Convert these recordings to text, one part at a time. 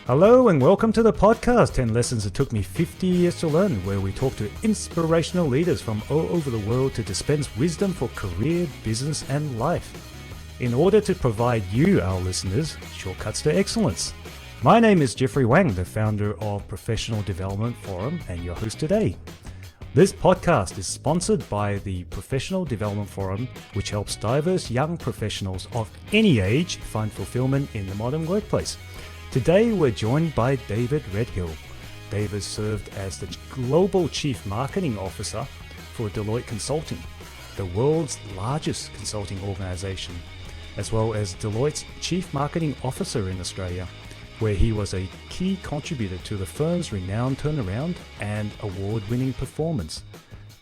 Hello and welcome to the podcast 10 Lessons It Took Me 50 Years to Learn, where we talk to inspirational leaders from all over the world to dispense wisdom for career, business and life, in order to provide you, our listeners, shortcuts to excellence. My name is Jeffery Wang, the founder of Professional Development Forum and your host today. This podcast is sponsored by the Professional Development Forum, which helps diverse young professionals of any age find fulfillment in the modern workplace. Today, we're joined by David Redhill. David served as the Global Chief Marketing Officer for Deloitte Consulting, the world's largest consulting organization, as well as Deloitte's Chief Marketing Officer in Australia, where he was a key contributor to the firm's renowned turnaround and award-winning performance.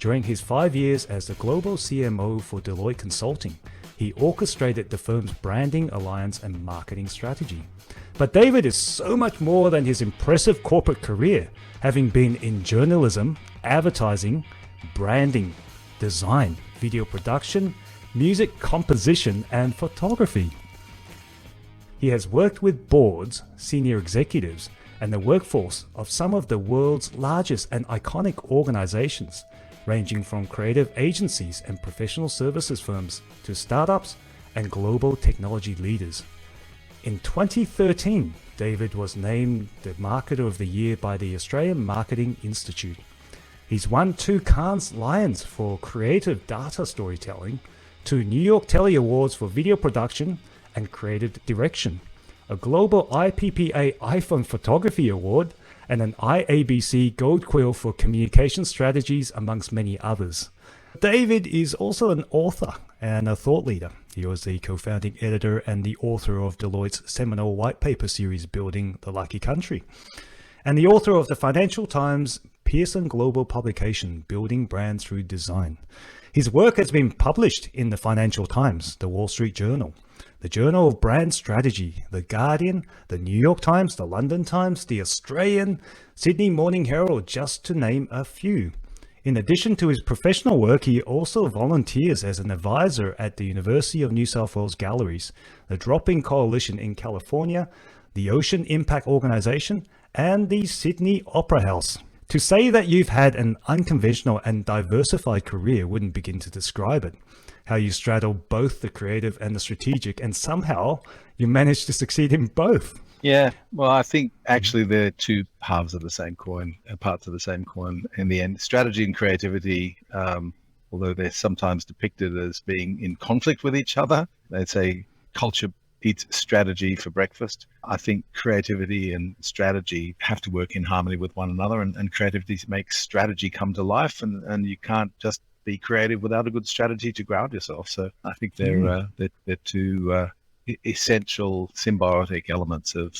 During his 5 years as the Global CMO for Deloitte Consulting, he orchestrated the firm's branding, alliance, and marketing strategy. But David is so much more than his impressive corporate career, having been in journalism, advertising, branding, design, video production, music composition, and photography. He has worked with boards, senior executives, and the workforce of some of the world's largest and iconic organizations, ranging from creative agencies and professional services firms to startups and global technology leaders. In 2013, David was named the Marketer of the Year by the Australian Marketing Institute. He's won 2 Cannes Lions for creative data storytelling, 2 New York Telly Awards for video production and creative direction, a global IPPA iPhone Photography Award, and an IABC Gold Quill for communication strategies, amongst many others. David is also an author and a thought leader. He was the co-founding editor and the author of Deloitte's seminal white paper series, Building the Lucky Country, and the author of the Financial Times Pearson Global publication, Building Brands Through Design. His work has been published in the Financial Times, the Wall Street Journal, the Journal of Brand Strategy, the Guardian, the New York Times, the London Times, the Australian, Sydney Morning Herald, just to name a few. In addition to his professional work, he also volunteers as an advisor at the University of New South Wales Galleries, the Drop-In Coalition in California, the Ocean Impact Organization, and the Sydney Opera House. To say that you've had an unconventional and diversified career wouldn't begin to describe it. How you straddle both the creative and the strategic, and somehow you managed to succeed in both. Yeah, well, I think actually they're 2 halves of the same coin, parts of the same coin in the end. Strategy and creativity, although they're sometimes depicted as being in conflict with each other, they'd say culture eats strategy for breakfast. I think creativity and strategy have to work in harmony with one another, and creativity makes strategy come to life, and you can't just be creative without a good strategy to ground yourself. So I think they're 2 essential symbiotic elements of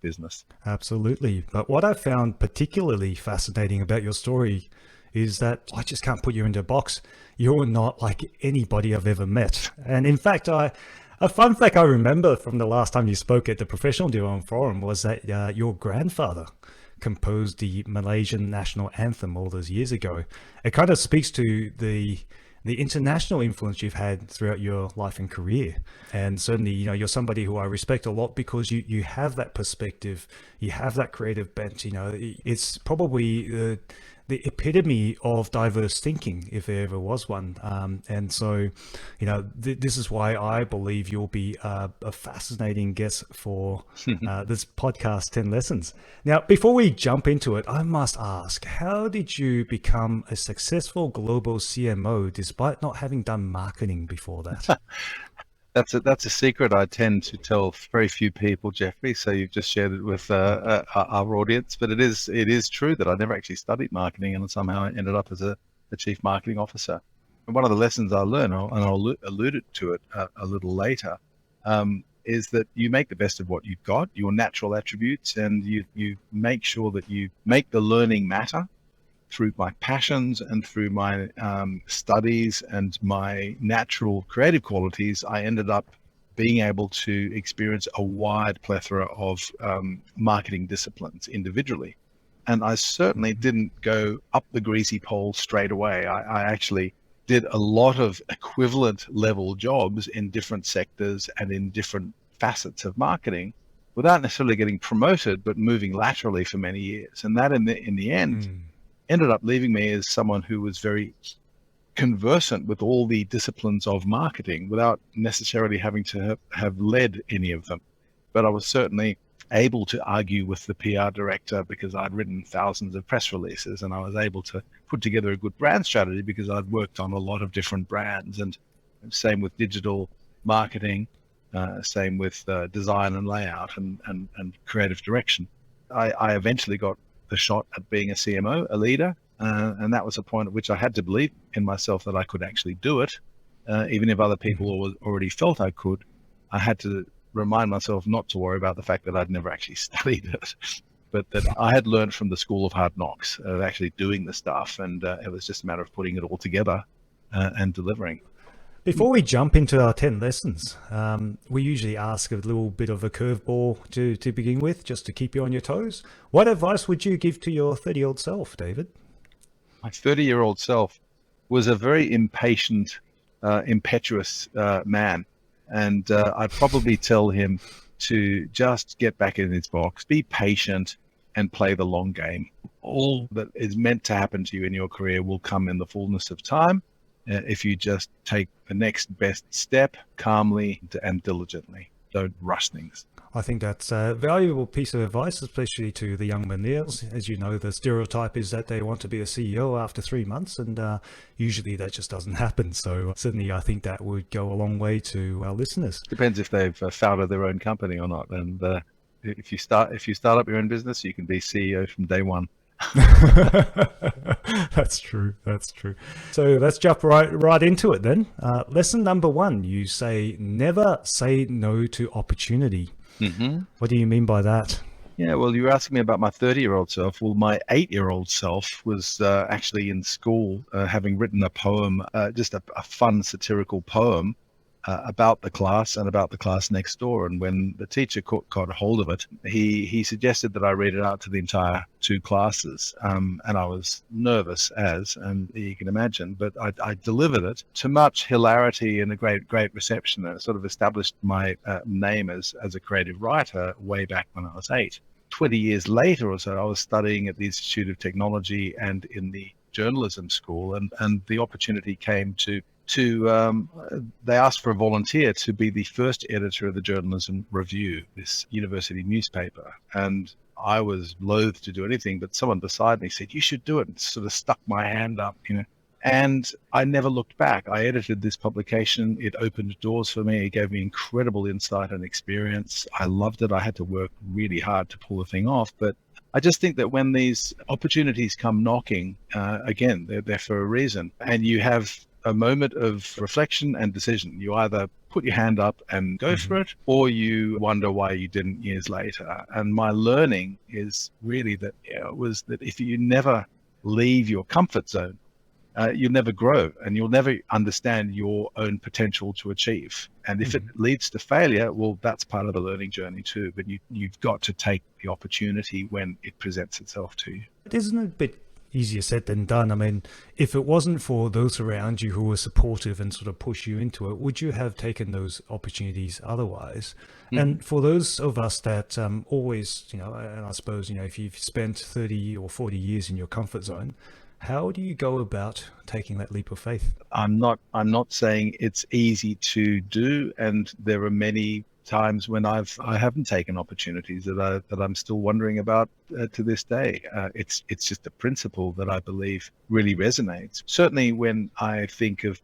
business. Absolutely. But what I found particularly fascinating about your story is that I just can't put you into a box. You're not like anybody I've ever met. And in fact, a fun fact I remember from the last time you spoke at the Professional Development Forum was that your grandfather composed the Malaysian national anthem all those years ago. It kind of speaks to the international influence you've had throughout your life and career. And certainly, you're somebody who I respect a lot because you have that perspective, you have that creative bent. It's probably the epitome of diverse thinking, if there ever was one. And so, this is why I believe you'll be a fascinating guest for this podcast, 10 Lessons. Now, before we jump into it, I must ask, how did you become a successful global CMO despite not having done marketing before that? That's a secret I tend to tell very few people, Jeffrey. So you've just shared it with our audience, but it is true that I never actually studied marketing, and somehow I ended up as a chief marketing officer. And one of the lessons I learned, and I'll allude to it a little later, is that you make the best of what you've got, your natural attributes, and you make sure that you make the learning matter. Through my passions and through my studies and my natural creative qualities, I ended up being able to experience a wide plethora of marketing disciplines individually. And I certainly didn't go up the greasy pole straight away. I actually did a lot of equivalent level jobs in different sectors and in different facets of marketing without necessarily getting promoted, but moving laterally for many years. And that in the end ended up leaving me as someone who was very conversant with all the disciplines of marketing without necessarily having to have led any of them. But I was certainly able to argue with the PR director because I'd written thousands of press releases, and I was able to put together a good brand strategy because I'd worked on a lot of different brands. And same with digital marketing, same with design and layout and creative direction. I eventually got the shot at being a CMO, a leader, and that was a point at which I had to believe in myself that I could actually do it. Even if other people already felt I could, I had to remind myself not to worry about the fact that I'd never actually studied it, but that I had learned from the school of hard knocks of actually doing the stuff. And it was just a matter of putting it all together and delivering. Before we jump into our 10 lessons, we usually ask a little bit of a curveball to begin with, just to keep you on your toes. What advice would you give to your 30-year-old self, David? My 30-year-old self was a very impatient, impetuous man. And I'd probably tell him to just get back in his box, be patient, and play the long game. All that is meant to happen to you in your career will come in the fullness of time if you just take the next best step calmly and diligently. Don't rush things. I think that's a valuable piece of advice, especially to the young millennials. As you know, the stereotype is that they want to be a CEO after 3 months, and usually that just doesn't happen. So certainly I think that would go a long way to our listeners. Depends if they've founded their own company or not. And if you start up your own business, you can be CEO from day one. That's true. So let's jump right into it then. Lesson number 1, you say never say no to opportunity. Mm-hmm. What do you mean by that? Yeah, well, you were asking me about my 30-year-old self. Well, my 8-year-old self was actually in school having written a poem, just a fun satirical poem about the class and about the class next door. And when the teacher caught a hold of it, he suggested that I read it out to the entire 2 classes. And I was nervous and you can imagine, but I delivered it to much hilarity and a great reception. And it sort of established my name as a creative writer way back when I was 8. 20 years later or so, I was studying at the Institute of Technology and in the journalism school, and the opportunity came to they asked for a volunteer to be the first editor of the Journalism Review, this university newspaper. And I was loath to do anything, but someone beside me said, "You should do it," and sort of stuck my hand up, And I never looked back. I edited this publication. It opened doors for me. It gave me incredible insight and experience. I loved it. I had to work really hard to pull the thing off. But I just think that when these opportunities come knocking, again, they're there for a reason. And you have a moment of reflection and decision. You either put your hand up and go for it, or you wonder why you didn't years later. And my learning is really that was that if you never leave your comfort zone, you'll never grow and you'll never understand your own potential to achieve. And if it leads to failure, well, that's part of the learning journey too. But you've got to take the opportunity when it presents itself to you. Isn't it a bit easier said than done? I mean, if it wasn't for those around you who were supportive and sort of push you into it, would you have taken those opportunities otherwise? And for those of us that always, and I suppose, if you've spent 30 or 40 years in your comfort zone, how do you go about taking that leap of faith? I'm not saying it's easy to do, and there are many times when I haven't taken opportunities that I'm still wondering about to this day. It's just a principle that I believe really resonates. Certainly when I think of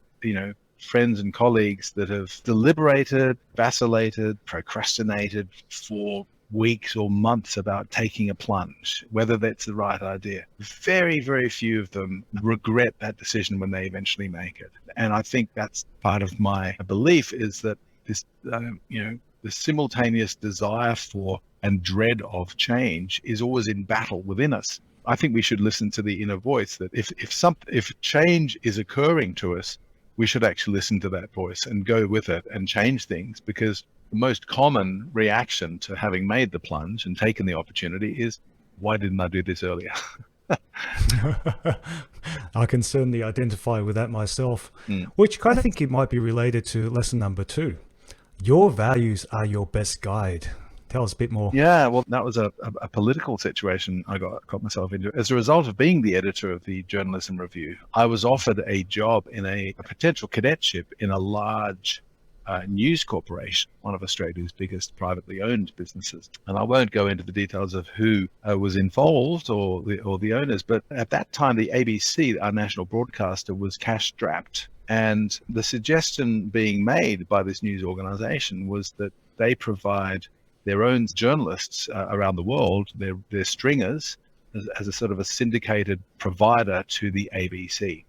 friends and colleagues that have deliberated, vacillated, procrastinated for weeks or months about taking a plunge, whether that's the right idea. Very, very few of them regret that decision when they eventually make it. And I think that's part of my belief, is that this, the simultaneous desire for and dread of change is always in battle within us. I think we should listen to the inner voice, that if change is occurring to us, we should actually listen to that voice and go with it and change things, because the most common reaction to having made the plunge and taken the opportunity is, why didn't I do this earlier? I can certainly identify with that myself, which I think it might be related to lesson number 2. Your values are your best guide. Tell us a bit more. Yeah, well, that was a political situation I got myself into. As a result of being the editor of the Journalism Review, I was offered a job in a potential cadetship in a large news corporation, one of Australia's biggest privately owned businesses. And I won't go into the details of who was involved or the owners, but at that time, the ABC, our national broadcaster, was cash-strapped. And the suggestion being made by this news organization was that they provide their own journalists around the world, their stringers, as a sort of a syndicated provider to the ABC.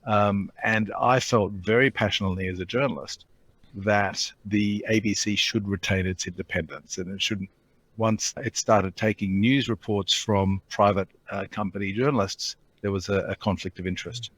And I felt very passionately as a journalist that the ABC should retain its independence, and it shouldn't. Once it started taking news reports from private company journalists, there was a conflict of interest.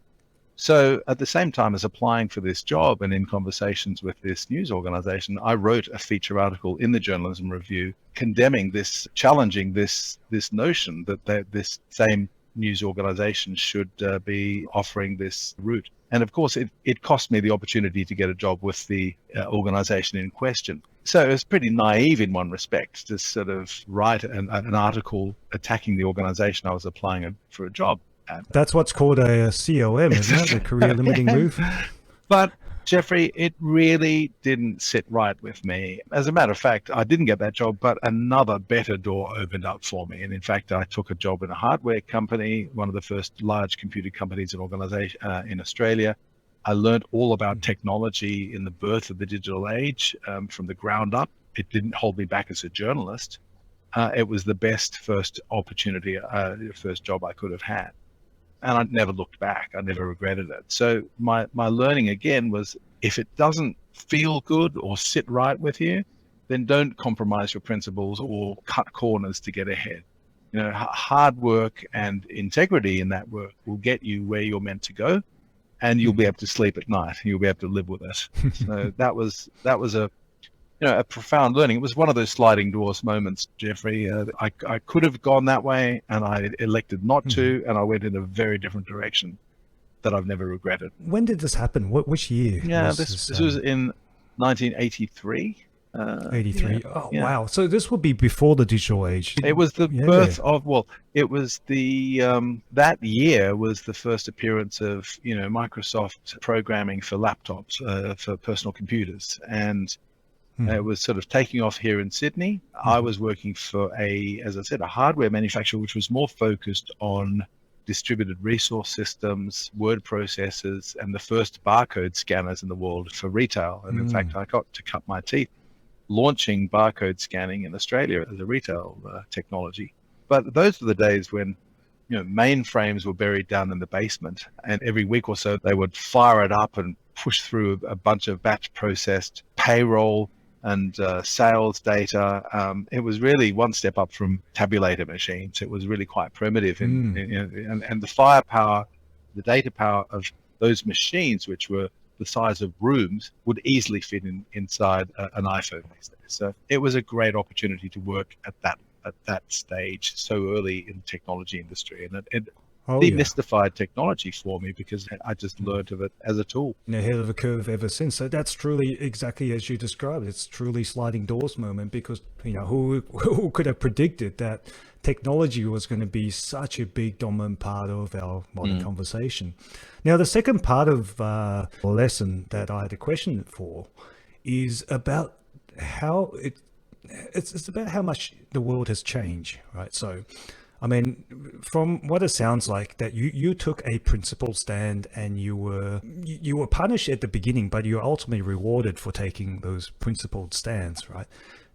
So at the same time as applying for this job and in conversations with this news organization, I wrote a feature article in the Journalism Review condemning this, challenging this notion that this same news organization should be offering this route. And of course, it cost me the opportunity to get a job with the organization in question. So it was pretty naive in one respect to sort of write an article attacking the organization I was applying for a job. That's what's called a CLM, isn't it? A career limiting move. But Jeffrey, it really didn't sit right with me. As a matter of fact, I didn't get that job, but another better door opened up for me. And in fact, I took a job in a hardware company, one of the first large computer companies and organization in Australia. I learned all about technology in the birth of the digital age from the ground up. It didn't hold me back as a journalist. It was the best first opportunity, first job I could have had. And I never looked back. I never regretted it. So my learning again was, if it doesn't feel good or sit right with you, then don't compromise your principles or cut corners to get ahead. You know, hard work and integrity in that work will get you where you're meant to go, and you'll be able to sleep at night. You'll be able to live with it. So that was a profound learning. It was one of those sliding doors moments, Jeffrey. I could have gone that way, and I elected not to, and I went in a very different direction that I've never regretted. When did this happen? Which year? Yeah, this was in 1983. 83. Yeah, oh, yeah. Wow. So this would be before the digital age. It was the birth of, it was that year was the first appearance of, Microsoft programming for laptops, for personal computers. And it was sort of taking off here in Sydney. I was working for as I said, a hardware manufacturer, which was more focused on distributed resource systems, word processors, and the first barcode scanners in the world for retail. And in fact, I got to cut my teeth launching barcode scanning in Australia as a retail technology. But those were the days when mainframes were buried down in the basement, and every week or so they would fire it up and push through a bunch of batch processed payroll and sales data. It was really one step up from tabulator machines. It was really quite primitive, and the firepower, the data power of those machines, which were the size of rooms, would easily fit inside an iPhone these days. So it was a great opportunity to work at that stage so early in the technology industry, and it demystified technology for me because I just learned of it as a tool. Ahead of the curve ever since. So that's truly exactly as you described. It's truly sliding doors moment, because who could have predicted that technology was going to be such a big dominant part of our modern conversation. Now, the second part of the lesson that I had a question for is about how it's about how much the world has changed, right? So, I mean, from what it sounds like, that you took a principled stand, and you were punished at the beginning, but you were ultimately rewarded for taking those principled stands, right?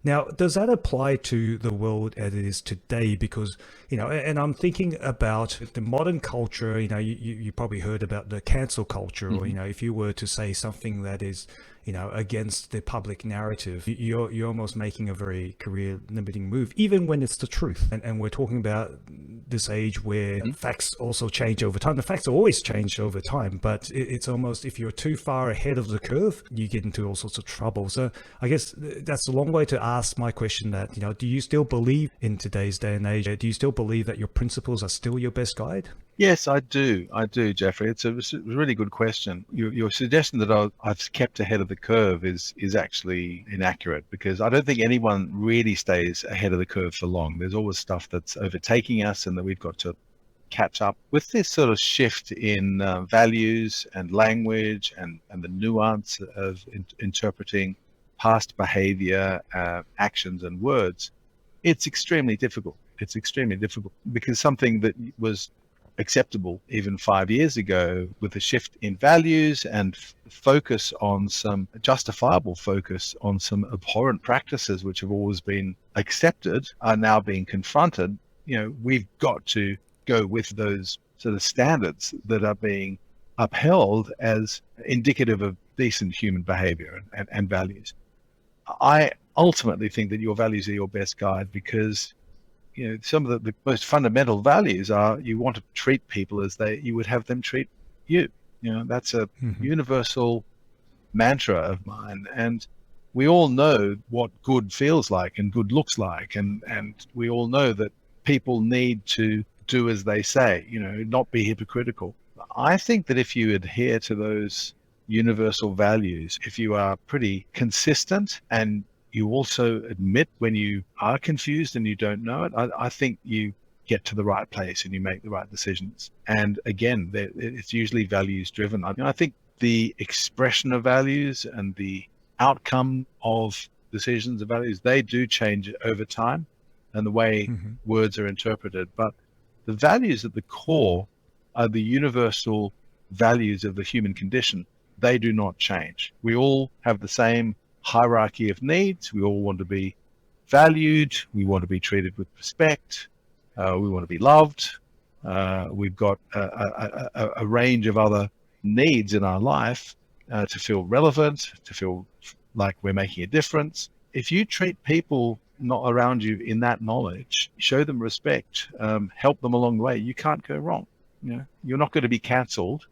Now, does that apply to the world as it is today? Because, and I'm thinking about the modern culture, you probably heard about the cancel culture, or, if you were to say something that is, against the public narrative, you're almost making a very career limiting move, even when it's the truth. And we're talking about this age where facts also change over time. The facts always change over time, but it's almost, if you're too far ahead of the curve, you get into all sorts of trouble. So I guess that's a long way to ask my question that, do you still believe in today's day and age? Do you still believe that your principles are still your best guide? Yes, I do. I do, Jeffrey. It's a really good question. Your suggestion that I've kept ahead of the curve is actually inaccurate, because I don't think anyone really stays ahead of the curve for long. There's always stuff that's overtaking us and that we've got to catch up with. This sort of shift in values and language and the nuance of interpreting past behavior, actions and words. It's extremely difficult. It's extremely difficult because something that was acceptable even 5 years ago, with a shift in values and focus on some justifiable focus on some abhorrent practices which have always been accepted, are now being confronted. We've got to go with those sort of standards that are being upheld as indicative of decent human behavior and values. I ultimately think that your values are your best guide, because some of the most fundamental values are, you want to treat people as you would have them treat you. That's a universal mantra of mine. And we all know what good feels like and good looks like. And we all know that people need to do as they say, not be hypocritical. I think that if you adhere to those universal values, if you are pretty consistent and you also admit when you are confused and you don't know it, I think you get to the right place and you make the right decisions. And again, it's usually values driven. I think the expression of values and the outcome of decisions of values, they do change over time and the way words are interpreted. But the values at the core are the universal values of the human condition. They do not change. We all have the same hierarchy of needs. We all want to be valued. We want to be treated with respect. We want to be loved. We've got a range of other needs in our life to feel relevant, to feel like we're making a difference. If you treat people not around you in that knowledge, show them respect, help them along the way, you can't go wrong. You're not going to be cancelled.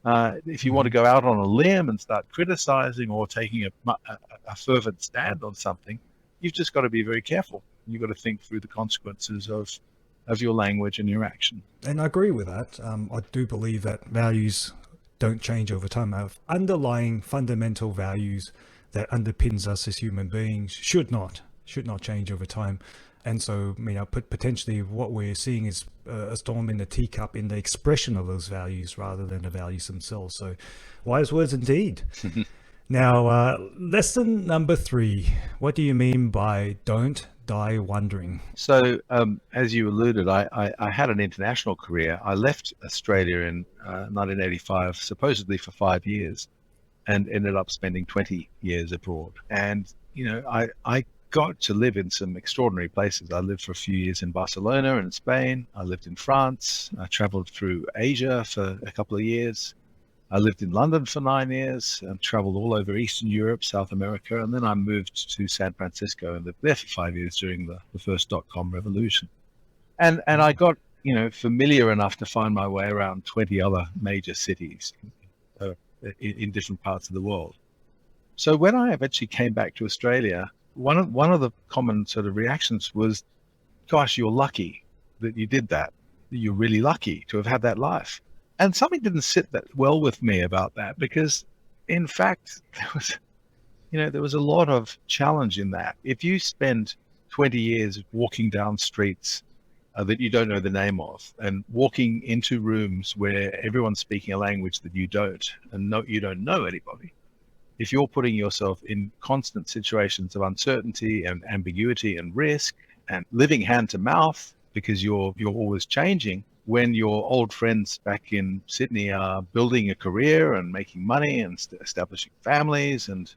If you want to go out on a limb and start criticizing or taking a fervent stand on something, you've just got to be very careful. You've got to think through the consequences of your language and your action. And I agree with that. I do believe that values don't change over time. Our underlying fundamental values that underpins us as human beings should not change over time. And so, potentially what we're seeing is a storm in the teacup in the expression of those values rather than the values themselves. So wise words indeed. Now, lesson number 3. What do you mean by don't die wondering? So, as you alluded, I had an international career. I left Australia in 1985, supposedly for 5 years, and ended up spending 20 years abroad. And, I got to live in some extraordinary places. I lived for a few years in Barcelona and Spain. I lived in France. I traveled through Asia for a couple of years. I lived in London for 9 years and traveled all over Eastern Europe, South America. And then I moved to San Francisco and lived there for 5 years during the first .com revolution. And I got, familiar enough to find my way around 20 other major cities in different parts of the world. So when I eventually came back to Australia, one of the common sort of reactions was, gosh, you're lucky that you did that. You're really lucky to have had that life. And something didn't sit that well with me about that, because in fact, there was a lot of challenge in that. If you spend 20 years walking down streets that you don't know the name of, and walking into rooms where everyone's speaking a language that you don't, and you don't know anybody, if you're putting yourself in constant situations of uncertainty and ambiguity and risk and living hand to mouth because you're always changing, when your old friends back in Sydney are building a career and making money and establishing families and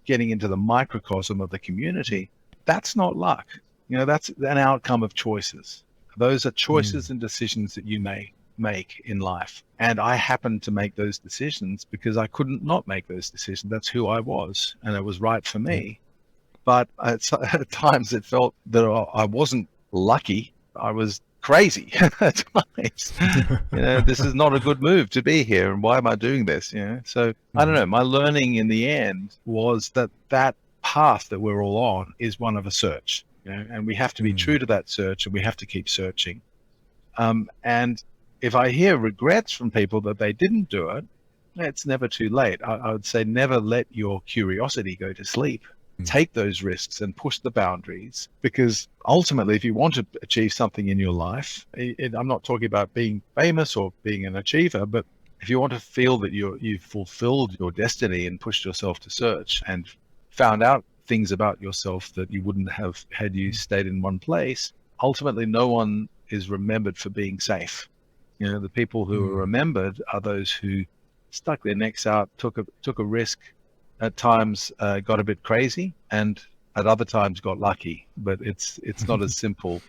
getting into the microcosm of the community, that's not luck. That's an outcome of choices. Those are choices and decisions that you may make in life. And I happened to make those decisions because I couldn't not make those decisions. That's who I was, and it was right for me. But at times it felt that I wasn't lucky. I was crazy at times. This is not a good move to be here, and why am I doing this? So I don't know. My learning in the end was that path that we're all on is one of a search, and we have to be true to that search, and we have to keep searching. And if I hear regrets from people that they didn't do it, it's never too late. I would say never let your curiosity go to sleep. Take those risks and push the boundaries, because ultimately, if you want to achieve something in your life, I'm not talking about being famous or being an achiever, but if you want to feel that you've fulfilled your destiny and pushed yourself to search and found out things about yourself that you wouldn't have had you stayed in one place, ultimately no one is remembered for being safe. The people who are remembered are those who stuck their necks out, took a risk, at times got a bit crazy, and at other times got lucky. But it's not as simple.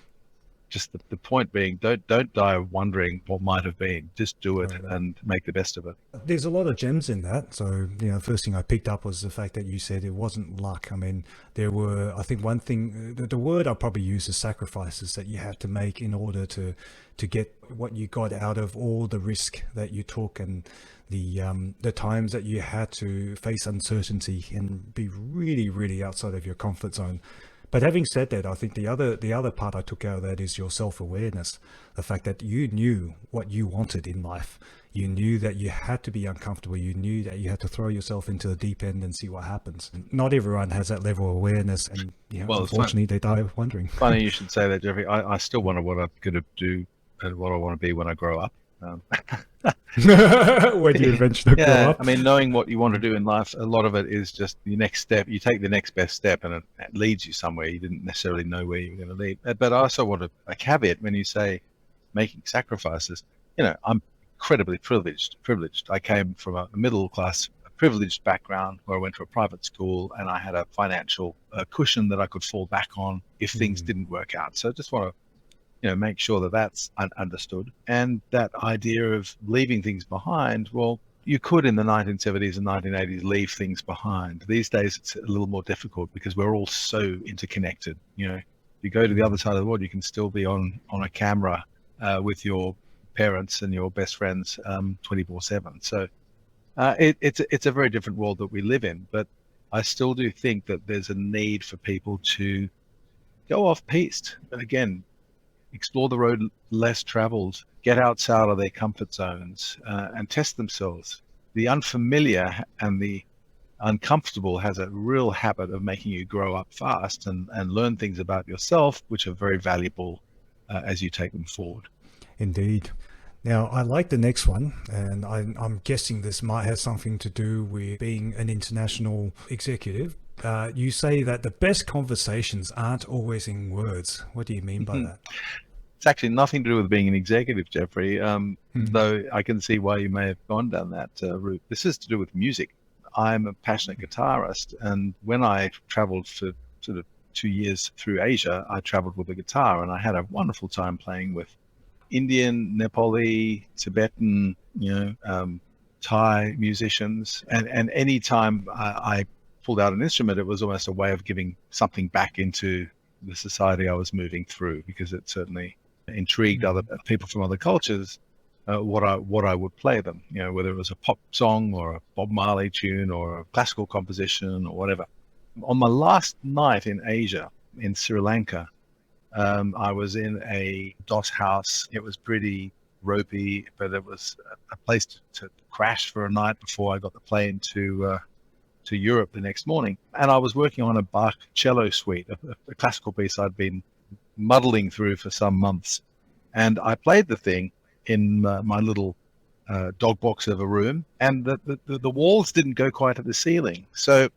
Just the point being, don't die wondering what might have been. Just do it and make the best of it. There's a lot of gems in that. So, first thing I picked up was the fact that you said it wasn't luck. I mean, there were, I think one thing, the word I'll probably use is sacrifices that you had to make in order to get what you got out of all the risk that you took, and the times that you had to face uncertainty and be really, really outside of your comfort zone. But having said that, I think the other part I took out of that is your self-awareness, the fact that you knew what you wanted in life. You knew that you had to be uncomfortable. You knew that you had to throw yourself into the deep end and see what happens. Not everyone has that level of awareness, and unfortunately, they die wondering. Funny you should say that, Jeffrey. I still wonder what I'm going to do and what I want to be when I grow up. When you eventually grow up. I mean, knowing what you want to do in life, a lot of it is just the next step. You take the next best step, and it leads you somewhere you didn't necessarily know where you were going to lead. But I also want a caveat when you say making sacrifices. I'm incredibly privileged. I came from a middle class, privileged background where I went to a private school, and I had a financial cushion that I could fall back on if things didn't work out. So I just want to make sure that that's understood. And that idea of leaving things behind, well, you could in the 1970s and 1980s leave things behind. These days, it's a little more difficult because we're all so interconnected. You go to the other side of the world, you can still be on a camera with your parents and your best friends 24/7. So it's a very different world that we live in. But I still do think that there's a need for people to go off-piste. Again, explore the road less traveled, get outside of their comfort zones, and test themselves. The unfamiliar and the uncomfortable has a real habit of making you grow up fast and learn things about yourself, which are very valuable as you take them forward. Indeed. Now, I like the next one, and I'm guessing this might have something to do with being an international executive. You say that the best conversations aren't always in words. What do you mean by that? It's actually nothing to do with being an executive, Jeffrey, though I can see why you may have gone down that route. This is to do with music. I'm a passionate guitarist, and when I traveled for sort of 2 years through Asia, I traveled with a guitar, and I had a wonderful time playing with Indian, Nepali, Tibetan, Thai musicians. And any time I pulled out an instrument, it was almost a way of giving something back into the society I was moving through, because it certainly intrigued other people from other cultures what I would play them, whether it was a pop song or a Bob Marley tune or a classical composition or whatever. On my last night in Asia, in Sri Lanka, I was in a doss house. It was pretty ropey, but it was a place to crash for a night before I got the plane to Europe the next morning. And I was working on a Bach cello suite, a classical piece I'd been muddling through for some months. And I played the thing in my little dog box of a room, and the walls didn't go quite to the ceiling. So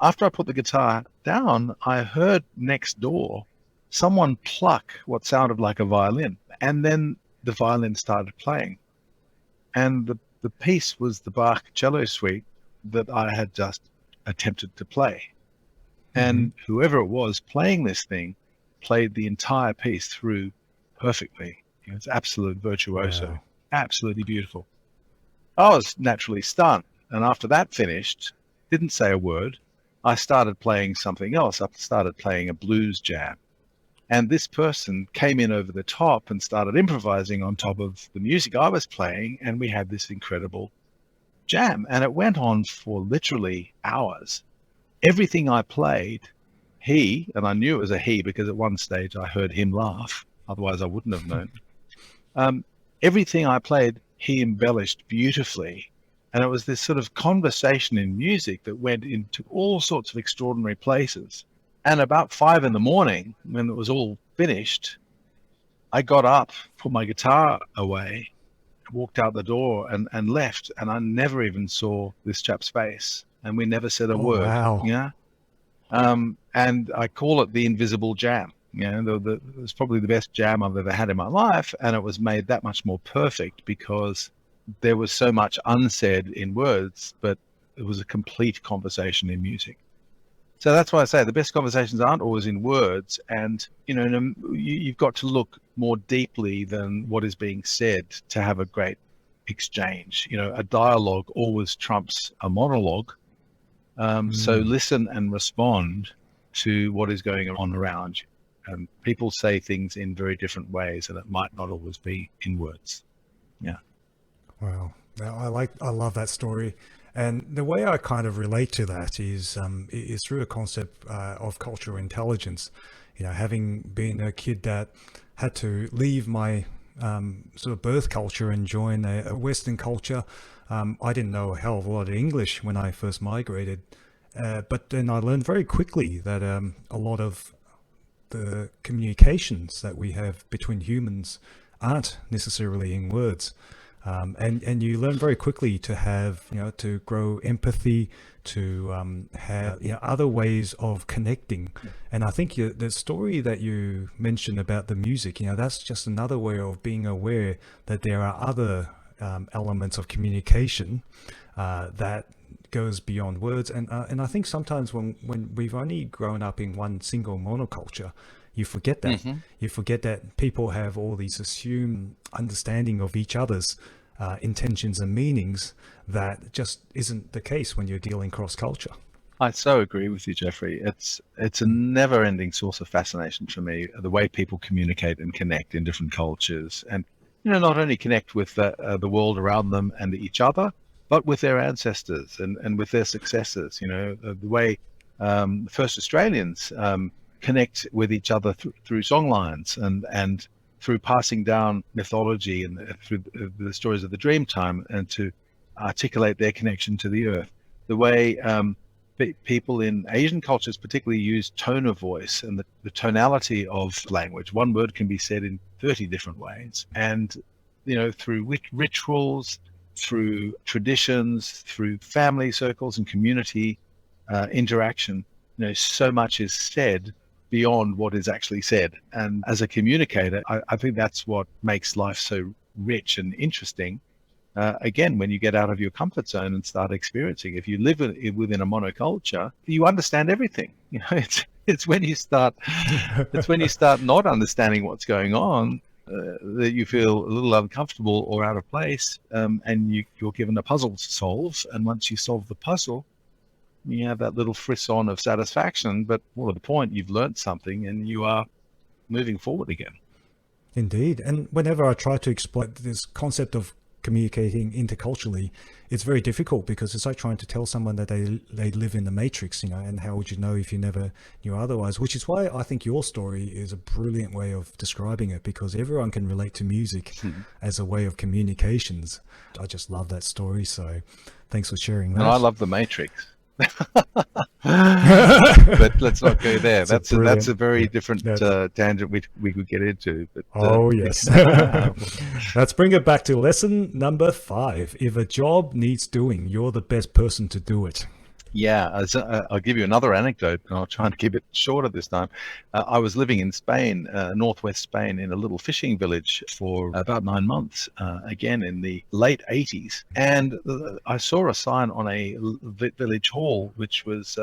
after I put the guitar down, I heard next door someone pluck what sounded like a violin, and then the violin started playing. And the piece was the Bach cello suite that I had just attempted to play. And whoever it was playing this thing played the entire piece through perfectly. It's absolute virtuoso. Wow. Absolutely beautiful. I was naturally stunned. And after that finished, didn't say a word. I started playing something else. I started playing a blues jam. And this person came in over the top and started improvising on top of the music I was playing. And we had this incredible jam. And it went on for literally hours. Everything I played, he, and I knew it was a he because at one stage I heard him laugh. Otherwise I wouldn't have known. everything I played, he embellished beautifully. And it was this sort of conversation in music that went into all sorts of extraordinary places. And about 5 a.m, when it was all finished, I got up, put my guitar away, walked out the door and left. And I never even saw this chap's face. And we never said a Oh, word. wow. Yeah. And I call it the invisible jam. It was probably the best jam I've ever had in my life. And it was made that much more perfect because there was so much unsaid in words, but it was a complete conversation in music. So that's why I say the best conversations aren't always in words. And, you've got to look more deeply than what is being said to have a great exchange. A dialogue always trumps a monologue. So listen and respond to what is going on around you. People say things in very different ways, and it might not always be in words. Yeah. Wow. I love that story. And the way I kind of relate to that is through a concept of cultural intelligence. Having been a kid that had to leave my sort of birth culture and join a Western culture, I didn't know a hell of a lot of English when I first migrated. But then I learned very quickly that a lot of the communications that we have between humans aren't necessarily in words. And you learn very quickly to have, to grow empathy, to have other ways of connecting. And I think the story that you mentioned about the music, that's just another way of being aware that there are other elements of communication that goes beyond words. And I think sometimes when we've only grown up in one single monoculture, you forget that. Mm-hmm. You forget that people have all these assumed understanding of each other's intentions and meanings that just isn't the case when you're dealing cross-culture. I so agree with you, Jeffrey. It's a never-ending source of fascination for me, the way people communicate and connect in different cultures, and not only connect with the world around them and each other, but with their ancestors and with their successors. The way first Australians connect with each other through songlines and through passing down mythology and through the stories of the Dreamtime, and to articulate their connection to the earth. The way people in Asian cultures particularly use tone of voice and the tonality of language. One word can be said in 30 different ways. And, through rituals, through traditions, through family circles and community interaction, so much is said beyond what is actually said. And as a communicator, I think that's what makes life so rich and interesting. Again, when you get out of your comfort zone and start experiencing, if you live within a monoculture, you understand everything. It's when you start not understanding what's going on that you feel a little uncomfortable or out of place, and you're given a puzzle to solve. And once you solve the puzzle, you have that little frisson of satisfaction, but more to the point, you've learned something and you are moving forward again. Indeed. And whenever I try to explain this concept of communicating interculturally, it's very difficult because it's like trying to tell someone that they live in the matrix, and how would you know if you never knew otherwise? Which is why I think your story is a brilliant way of describing it, because everyone can relate to music as a way of communications. I just love that story. So thanks for sharing that. And I love the matrix. But let's not go there. That's a very different tangent we could get into. But, yes. Let's bring it back to lesson number 5. If a job needs doing, you're the best person to do it. Yeah, I'll give you another anecdote, and I'll try and keep it shorter this time. I was living in Spain, northwest Spain, in a little fishing village for about 9 months, again in the late 80s. And I saw a sign on a village hall, which was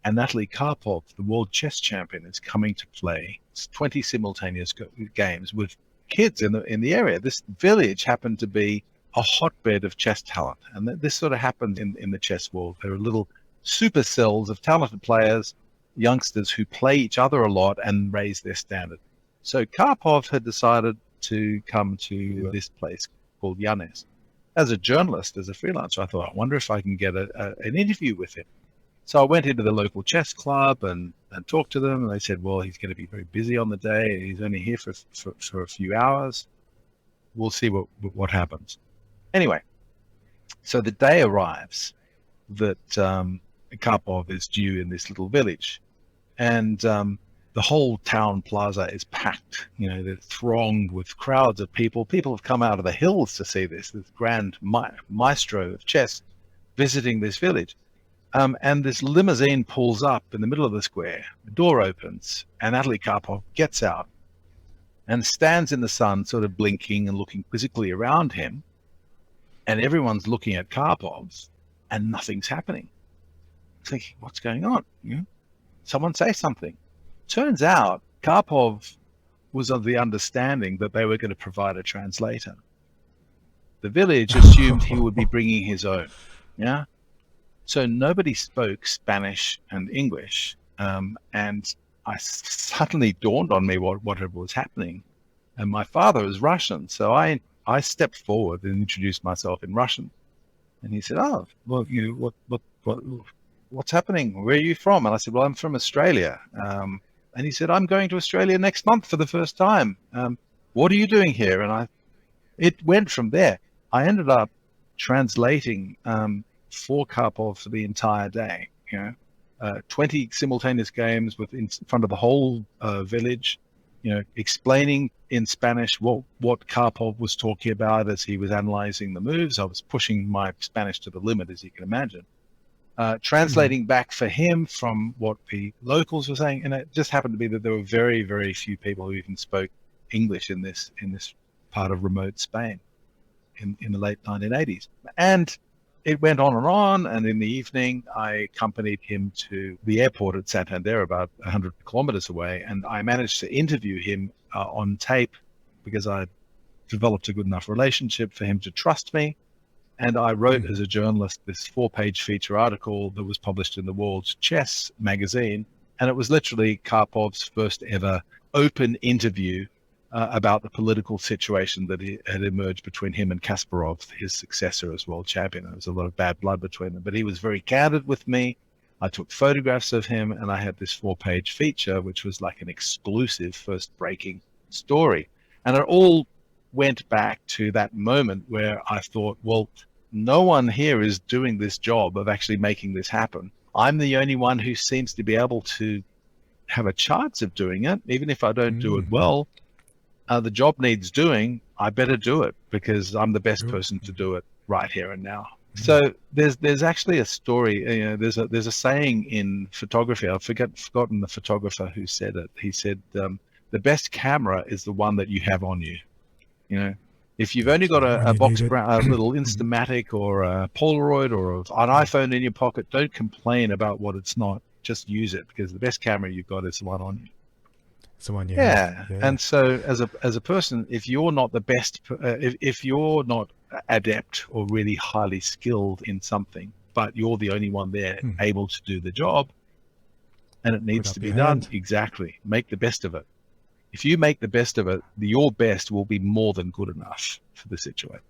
Anatoly Karpov, the world chess champion, is coming to play 20 simultaneous games with kids in the area. This village happened to be a hotbed of chess talent. And this sort of happened in the chess world. There are little supercells of talented players, youngsters who play each other a lot and raise their standard. So Karpov had decided to come to this place called Yanes. As a journalist, as a freelancer, I thought, I wonder if I can get an interview with him. So I went into the local chess club and talked to them. And they said, well, he's going to be very busy on the day. He's only here for a few hours. we'll see what happens. Anyway, so the day arrives that Karpov is due in this little village, and the whole town plaza is packed. They're thronged with crowds of people. People have come out of the hills to see this grand maestro of chess visiting this village. And this limousine pulls up in the middle of the square. The door opens, and Natalie Karpov gets out and stands in the sun, sort of blinking and looking quizzically around him. And everyone's looking at Karpov, and nothing's happening. Thinking, what's going on? Someone say something. Turns out Karpov was of the understanding that they were going to provide a translator. The village assumed he would be bringing his own. Yeah. So nobody spoke Spanish and English, and I suddenly dawned on me what was happening. And my father is Russian, so I stepped forward and introduced myself in Russian. And he said, "Oh, well, what's happening? Where are you from?" And I said, "Well, I'm from Australia." And he said, "I'm going to Australia next month for the first time. What are you doing here?" And it went from there. I ended up translating for Karpov for the entire day. 20 simultaneous games in front of the whole village. Explaining in Spanish what Karpov was talking about as he was analyzing the moves. I was pushing my Spanish to the limit, as you can imagine. Translating back for him from what the locals were saying, and it just happened to be that there were very, very few people who even spoke English in this part of remote Spain in the late 1980s. And it went on, and in the evening, I accompanied him to the airport at Santander, about 100 kilometers away, and I managed to interview him on tape because I developed a good enough relationship for him to trust me. And I wrote as a journalist this 4-page feature article that was published in the World Chess magazine, and it was literally Karpov's first ever open interview about the political situation that had emerged between him and Kasparov, his successor as world champion. There was a lot of bad blood between them, but he was very candid with me. I took photographs of him, and I had this 4-page feature, which was like an exclusive first breaking story. And it all went back to that moment where I thought, well, no one here is doing this job of actually making this happen. I'm the only one who seems to be able to have a chance of doing it, even if I don't do it well. The job needs doing. I better do it because I'm the best person to do it right here and now. So there's actually a story. There's a saying in photography. I've forgotten the photographer who said it. He said, "The best camera is the one that you have on you." If you've only got a little Instamatic or a Polaroid or an iPhone in your pocket, don't complain about what it's not. Just use it, because the best camera you've got is the one on you. It's the one you have. Yeah. And so as a person, if you're not the best, if you're not adept or really highly skilled in something, but you're the only one there able to do the job, and it needs to be done, exactly, make the best of it. If you make the best of it, your best will be more than good enough for the situation.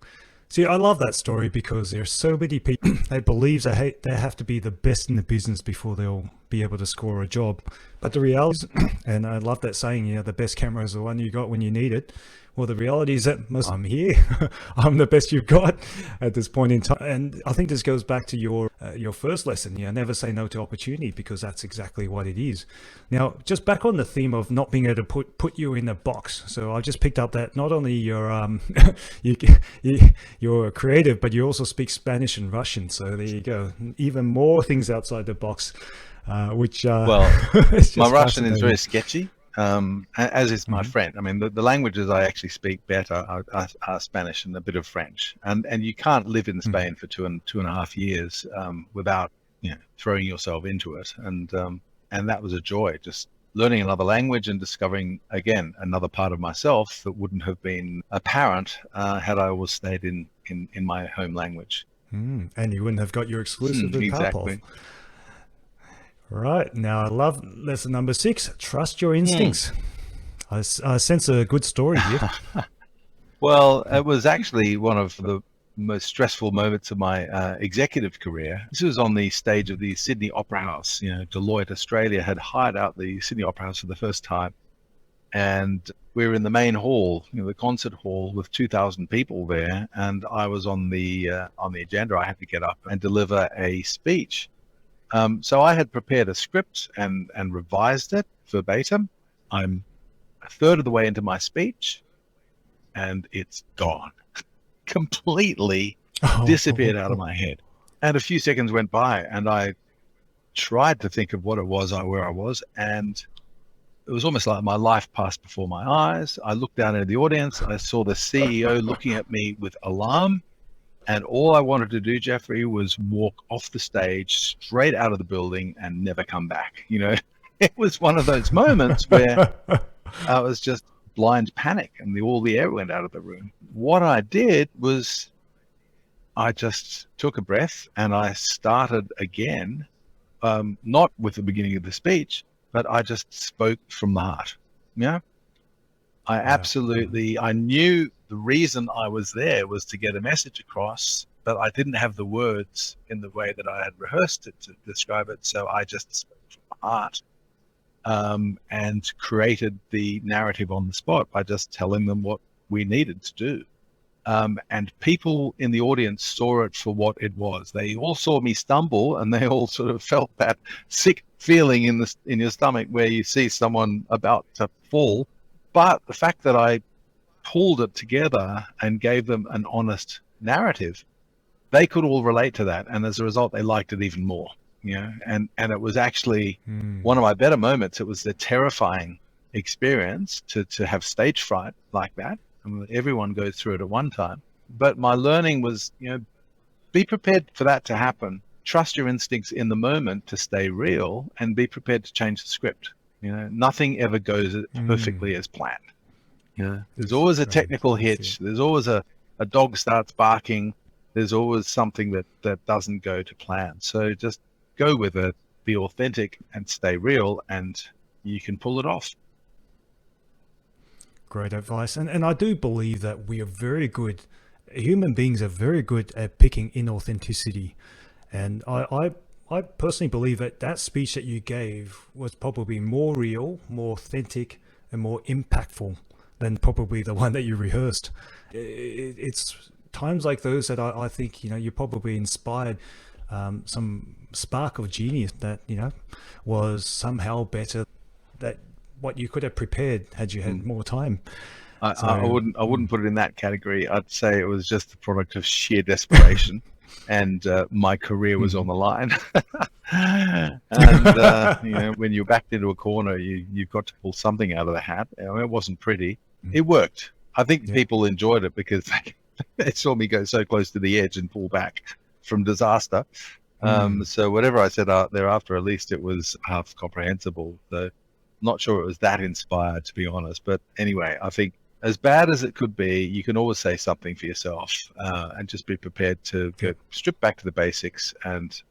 See, I love that story because there's so many people that believe they have to be the best in the business before they'll be able to score a job. But the reality is, and I love that saying, the best camera is the one you got when you need it. Well, the reality is that I'm here. I'm the best you've got at this point in time. And I think this goes back to your first lesson. Never say no to opportunity, because that's exactly what it is. Now, just back on the theme of not being able to put you in a box. So I just picked up that not only you're creative, but you also speak Spanish and Russian. So there you go. Even more things outside the box, which well, my Russian is very sketchy. As is my French. I mean, the languages I actually speak better are Spanish and a bit of French. And you can't live in Spain for two and a half years without throwing yourself into it. And that was a joy, just learning another language and discovering, again, another part of myself that wouldn't have been apparent had I always stayed in my home language. And you wouldn't have got your exclusive with exactly. Karpov. Right. Now, I love lesson number 6, trust your instincts. I sense a good story here. Well, it was actually one of the most stressful moments of my executive career. This was on the stage of the Sydney Opera House. Deloitte Australia had hired out the Sydney Opera House for the first time. and we were in the main hall, the concert hall, with 2,000 people there, and I was on the agenda. I had to get up and deliver a speech. So I had prepared a script and revised it verbatim. I'm a third of the way into my speech, and it's gone. Completely disappeared out of my head. And a few seconds went by, and I tried to think of what it was, where I was, and it was almost like my life passed before my eyes. I looked down into the audience. I saw the CEO looking at me with alarm. And all I wanted to do, Jeffrey, was walk off the stage, straight out of the building, and never come back. It was one of those moments where I was just blind panic, and all the air went out of the room. What I did was I just took a breath and I started again, not with the beginning of the speech, but I just spoke from the heart. I knew the reason I was there was to get a message across, but I didn't have the words in the way that I had rehearsed it to describe it. So I just spoke from the heart, and created the narrative on the spot by just telling them what we needed to do. And people in the audience saw it for what it was. They all saw me stumble, and they all sort of felt that sick feeling in your stomach where you see someone about to fall. But the fact that I pulled it together and gave them an honest narrative, they could all relate to that. And as a result, they liked it even more. And it was actually one of my better moments. It was a terrifying experience to have stage fright like that. Everyone goes through it at one time. But my learning was, be prepared for that to happen. Trust your instincts in the moment to stay real, and be prepared to change the script. Nothing ever goes perfectly as planned. There's always a technical hitch. There's always a dog starts barking. There's always something that doesn't go to plan. So just go with it, be authentic, and stay real, and you can pull it off. Great advice. And I do believe that we are very good, human beings are very good at picking inauthenticity. And I personally believe that speech that you gave was probably more real, more authentic, and more impactful than probably the one that you rehearsed. It's times like those that I think, you probably inspired some spark of genius that, was somehow better that what you could have prepared had you had more time. I wouldn't put it in that category. I'd say it was just the product of sheer desperation. And my career was on the line. And when you're backed into a corner, you've got to pull something out of the hat. It wasn't pretty. It worked. I think people enjoyed it because they saw me go so close to the edge and pull back from disaster. So whatever I said thereafter, at least it was half comprehensible. So not sure it was that inspired, to be honest. But anyway, I think as bad as it could be, you can always say something for yourself, and just be prepared to strip back to the basics and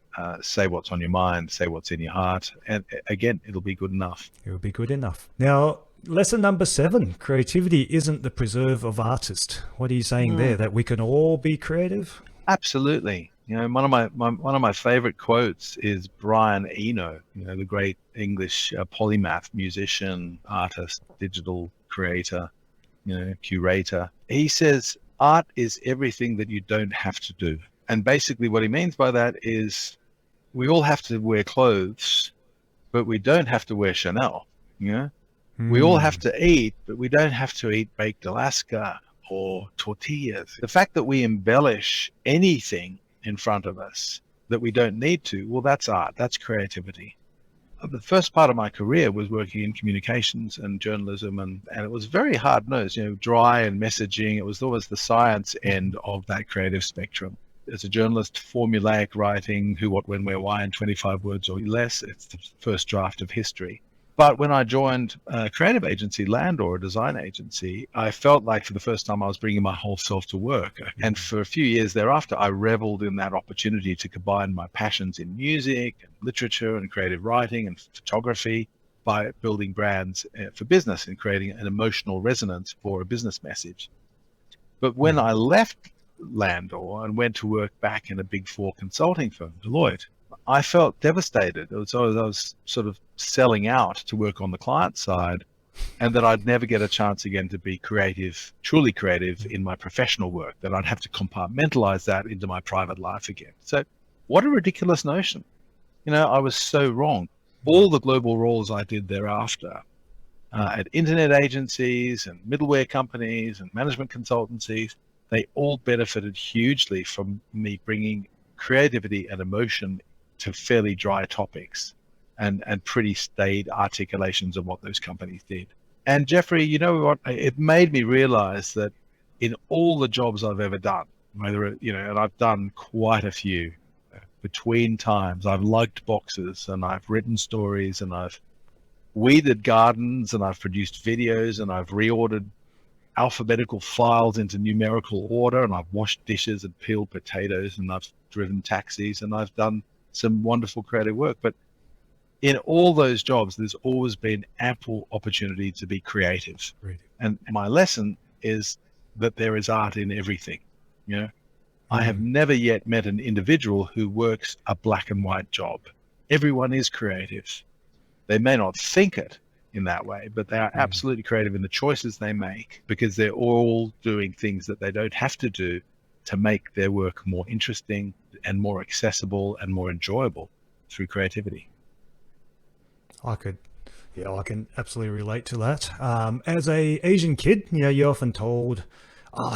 say what's on your mind, say what's in your heart. And again, it'll be good enough. It will be good enough. Now, lesson number 7, creativity isn't the preserve of artists. What are you saying there? That we can all be creative? Absolutely. One of my favorite quotes is Brian Eno, the great English polymath, musician, artist, digital creator, curator. He says, art is everything that you don't have to do. And basically what he means by that is we all have to wear clothes, but we don't have to wear Chanel. We all have to eat, but we don't have to eat baked Alaska or tortillas. The fact that we embellish anything in front of us that we don't need to, well, that's art, that's creativity. The first part of my career was working in communications and journalism, and it was very hard-nosed, dry and messaging. It was always the science end of that creative spectrum. As a journalist, formulaic writing, who, what, when, where, why, in 25 words or less. It's the first draft of history. But when I joined a creative agency, Landor, a design agency, I felt like for the first time I was bringing my whole self to work. And for a few years thereafter, I reveled in that opportunity to combine my passions in music and literature and creative writing and photography by building brands for business and creating an emotional resonance for a business message. But when I left Landor and went to work back in a Big Four consulting firm, Deloitte, I felt devastated. I was sort of selling out to work on the client side, and that I'd never get a chance again to be creative, truly creative in my professional work, that I'd have to compartmentalize that into my private life again. So what a ridiculous notion. I was so wrong. All the global roles I did thereafter at internet agencies and middleware companies and management consultancies, they all benefited hugely from me bringing creativity and emotion to fairly dry topics and pretty staid articulations of what those companies did. And Jeffrey, you know what? It made me realize that in all the jobs I've ever done, and I've done quite a few, between times, I've lugged boxes and I've written stories and I've weeded gardens and I've produced videos and I've reordered alphabetical files into numerical order and I've washed dishes and peeled potatoes and I've driven taxis and I've done some wonderful creative work. But in all those jobs, there's always been ample opportunity to be creative. Right. And my lesson is that there is art in everything. I have never yet met an individual who works a black and white job. Everyone is creative. They may not think it in that way, but they are absolutely creative in the choices they make because they're all doing things that they don't have to do to make their work more interesting and more accessible and more enjoyable through creativity. I can absolutely relate to that. As a Asian kid, you're often told,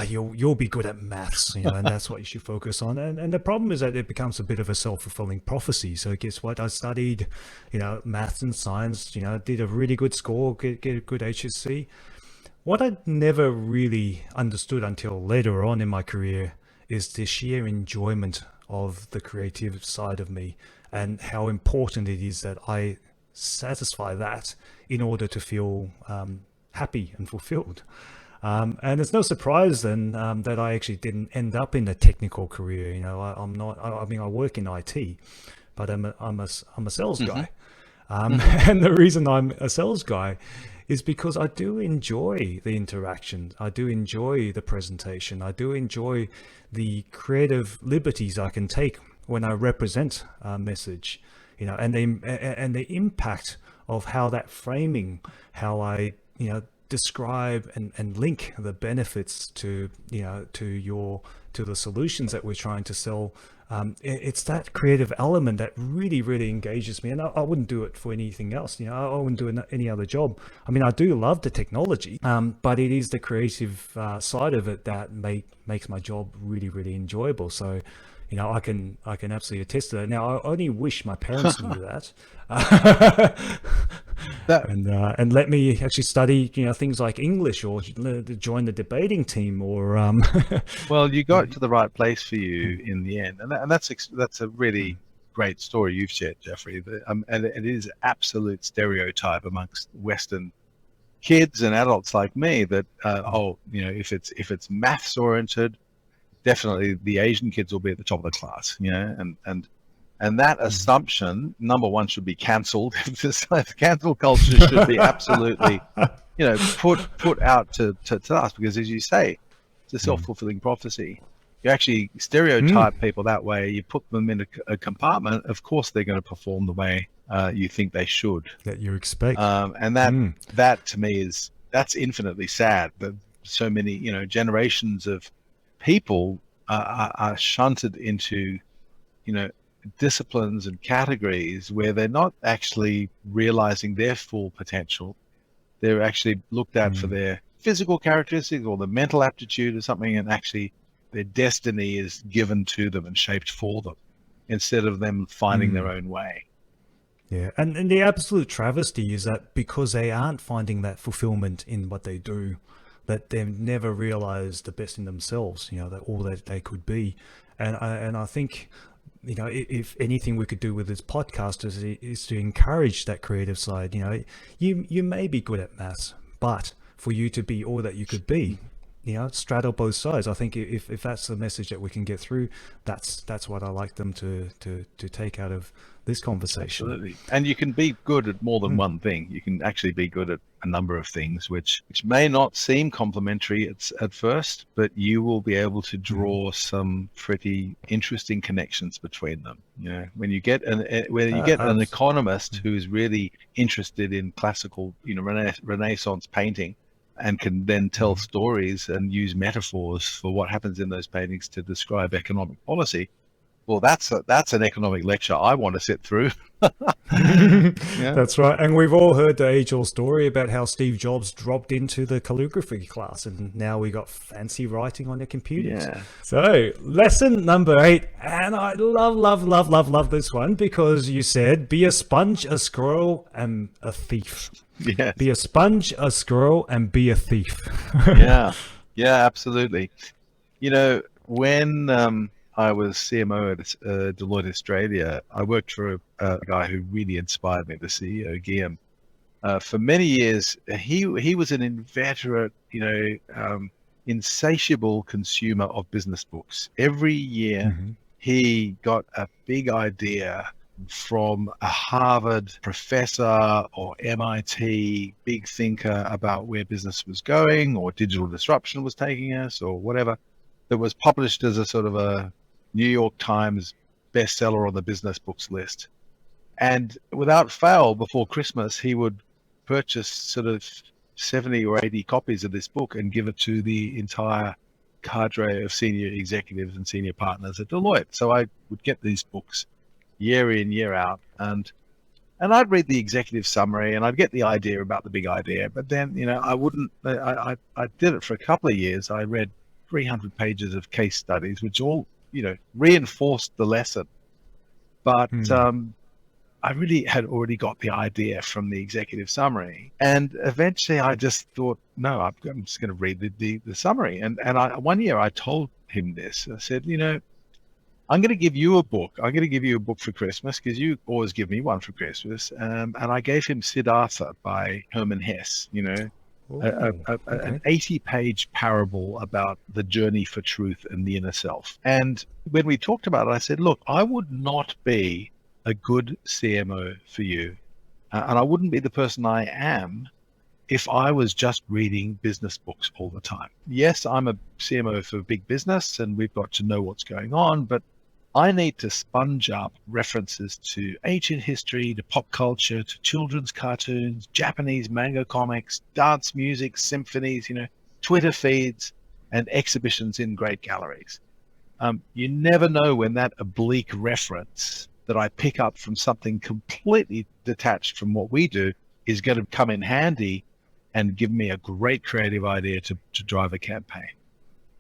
you'll be good at maths, and that's what you should focus on. And the problem is that it becomes a bit of a self-fulfilling prophecy. So guess what? I studied, maths and science, did a really good score, get a good HSC. What I never really understood until later on in my career is the sheer enjoyment of the creative side of me and how important it is that I satisfy that in order to feel happy and fulfilled. And it's no surprise then that I actually didn't end up in a technical career. I work in IT, but I'm a sales guy. And the reason I'm a sales guy is because I do enjoy the interaction. I do enjoy the presentation. I do enjoy the creative liberties I can take when I represent a message, and the impact of how that framing, how I, describe and link the benefits to the solutions that we're trying to sell. It's that creative element that really, really engages me, and I wouldn't do it for anything else. I wouldn't do any other job. I mean, I do love the technology, but it is the creative side of it that makes my job really, really enjoyable. So, I can absolutely attest to that. Now, I only wish my parents knew that. And let me actually study, things like English or join the debating team or. Well, you got to the right place for you in the end, and that's a really great story you've shared, Jeffrey. And it is absolute stereotype amongst Western kids and adults like me that if it's maths oriented, definitely the Asian kids will be at the top of the class, and that assumption, number one, should be cancelled. Cancel culture should be absolutely, put out to us, because as you say, it's a self-fulfilling prophecy. You actually stereotype people that way. You put them in a compartment. Of course, they're going to perform the way you think they should. That you expect. And that to me that's infinitely sad. That so many generations of people are shunted into disciplines and categories where they're not actually realizing their full potential. They're actually looked at for their physical characteristics or the mental aptitude or something, and actually their destiny is given to them and shaped for them instead of them finding their own way. Yeah, and the absolute travesty is that because they aren't finding that fulfillment in what they do, that they've never realized the best in themselves, that all that they could be. And I think, if anything we could do with this podcast is to encourage that creative side. You may be good at maths, but for you to be all that you could be, straddle both sides. I think if that's the message that we can get through, that's what I like them to take out of this conversation. Absolutely. And you can be good at more than one thing. You can actually be good at a number of things, which may not seem complementary at first, but you will be able to draw some pretty interesting connections between them. When you get an economist who is really interested in classical, Renaissance painting, and can then tell stories and use metaphors for what happens in those paintings to describe economic policy. Well, that's an economic lecture I want to sit through. Yeah. That's right. And we've all heard the age-old story about how Steve Jobs dropped into the calligraphy class, and now we got fancy writing on their computers. Yeah. So, lesson number 8, and I love this one, because you said, be a sponge, a squirrel, and a thief. Yes. Be a sponge, a squirrel, and be a thief. Yeah, absolutely. When I was CMO at Deloitte Australia, I worked for a guy who really inspired me, the CEO, Guillaume. For many years, he was an inveterate, insatiable consumer of business books. Every year, he got a big idea from a Harvard professor or MIT big thinker about where business was going, or digital disruption was taking us, or whatever, that was published as a sort of a New York Times bestseller on the business books list. And without fail, before Christmas, he would purchase sort of 70 or 80 copies of this book and give it to the entire cadre of senior executives and senior partners at Deloitte. So I would get these books year in, year out, and I'd read the executive summary and I'd get the idea about the big idea. But then, I did it for a couple of years. I read 300 pages of case studies, which all, reinforced the lesson. But I really had already got the idea from the executive summary. And eventually I just thought, no, I'm just going to read the summary. And one year I told him this. I said, I'm going to give you a book. I'm going to give you a book for Christmas, because you always give me one for Christmas. And I gave him Siddhartha by Hermann Hesse, an 80-page parable about the journey for truth and the inner self. And when we talked about it, I said, look, I would not be a good CMO for you. And I wouldn't be the person I am if I was just reading business books all the time. Yes, I'm a CMO for big business and we've got to know what's going on, but I need to sponge up references to ancient history, to pop culture, to children's cartoons, Japanese manga comics, dance music, symphonies, Twitter feeds, and exhibitions in great galleries. You never know when that oblique reference that I pick up from something completely detached from what we do is going to come in handy and give me a great creative idea to drive a campaign.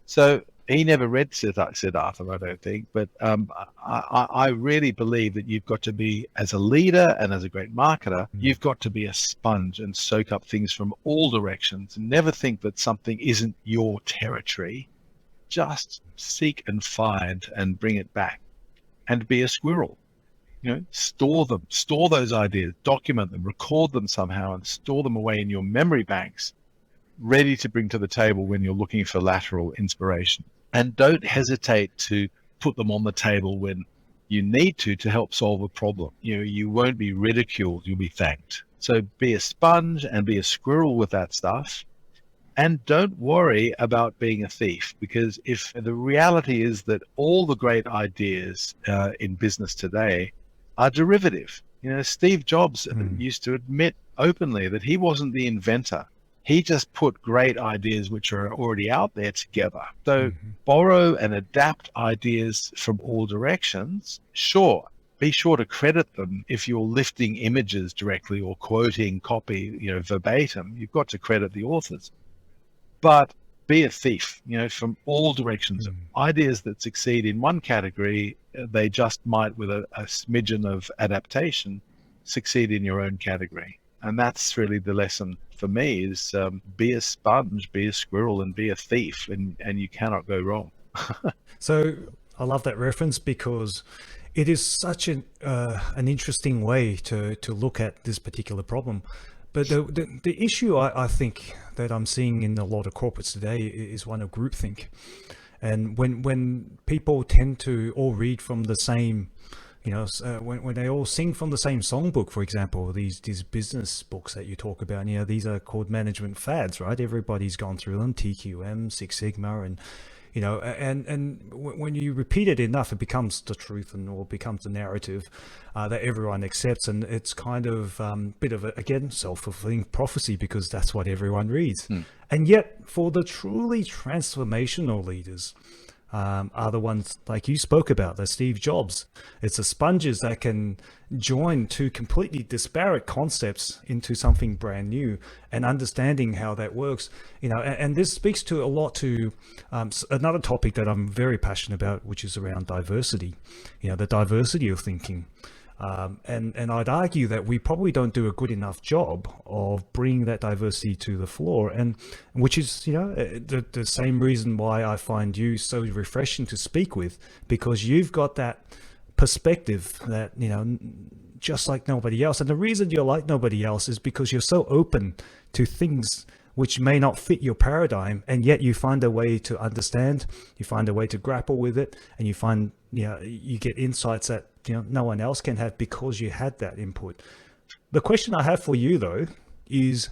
So he never read Siddhartha, I don't think, but I really believe that you've got to be, as a leader and as a great marketer, you've got to be a sponge and soak up things from all directions and never think that something isn't your territory. Just seek and find and bring it back, and be a squirrel. Store those ideas, document them, record them somehow, and store them away in your memory banks, ready to bring to the table when you're looking for lateral inspiration. And don't hesitate to put them on the table when you need to help solve a problem. You won't be ridiculed, you'll be thanked. So be a sponge and be a squirrel with that stuff. And don't worry about being a thief, because if the reality is that all the great ideas in business today are derivative. Steve Jobs used to admit openly that he wasn't the inventor. He just put great ideas which are already out there together. So borrow and adapt ideas from all directions. Sure, be sure to credit them if you're lifting images directly or quoting copy, verbatim. You've got to credit the authors. But be a thief, from all directions. Ideas that succeed in one category, they just might, with a smidgen of adaptation, succeed in your own category. And that's really the lesson for me, is be a sponge, be a squirrel, and be a thief, and you cannot go wrong. So I love that reference, because it is such an interesting way to look at this particular problem. But the issue I think that I'm seeing in a lot of corporates today is one of groupthink. And when people tend to all read from the same, when they all sing from the same songbook, for example, these business books that you talk about, these are called management fads, right? Everybody's gone through them, TQM, Six Sigma, and when you repeat it enough, it becomes the truth or becomes the narrative that everyone accepts. And it's kind of a bit of, again, self-fulfilling prophecy, because that's what everyone reads. And yet, for the truly transformational leaders, are the ones like you spoke about, the Steve Jobs. It's the sponges that can join two completely disparate concepts into something brand new, and understanding how that works. And this speaks to a lot to another topic that I'm very passionate about, which is around diversity. The diversity of thinking. And I'd argue that we probably don't do a good enough job of bringing that diversity to the floor, and which is, the same reason why I find you so refreshing to speak with, because you've got that perspective that, just like nobody else. And the reason you're like nobody else is because you're so open to things which may not fit your paradigm, and yet you find a way to understand, you find a way to grapple with it, and you find, you get insights that no one else can have because you had that input. The question I have for you, though, is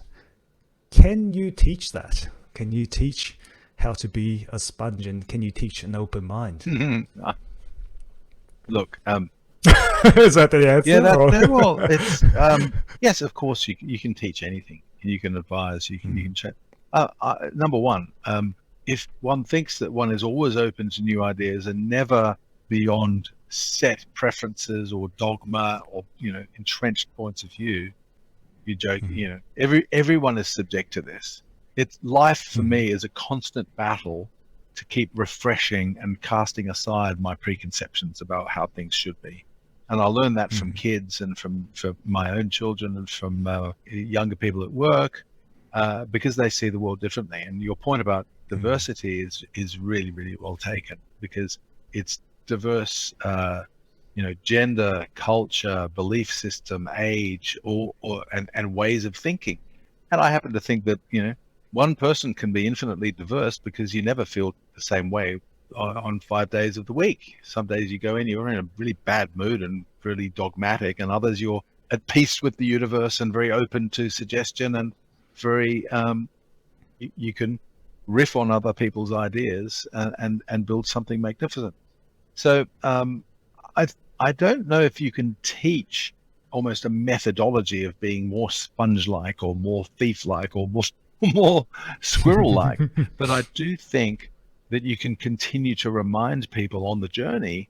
can you teach that? Can you teach how to be a sponge, and can you teach an open mind? Look, is that the answer? Yeah, well, it's yes, of course you can teach anything, and you can advise, you can check. Number one, if one thinks that one is always open to new ideas and never beyond set preferences or dogma or entrenched points of view, you joke. Everyone is subject to this. It's life for me is a constant battle to keep refreshing and casting aside my preconceptions about how things should be. And I learned that from kids and from my own children and from younger people at work, because they see the world differently. And your point about diversity is really, really well taken, because it's diverse, gender, culture, belief system, age, and ways of thinking. And I happen to think that, one person can be infinitely diverse, because you never feel the same way on 5 days of the week. Some days you go in, you're in a really bad mood and really dogmatic, and others you're at peace with the universe and very open to suggestion, and very you can riff on other people's ideas and build something magnificent. So I don't know if you can teach almost a methodology of being more sponge-like or more thief-like or more squirrel-like, but I do think that you can continue to remind people on the journey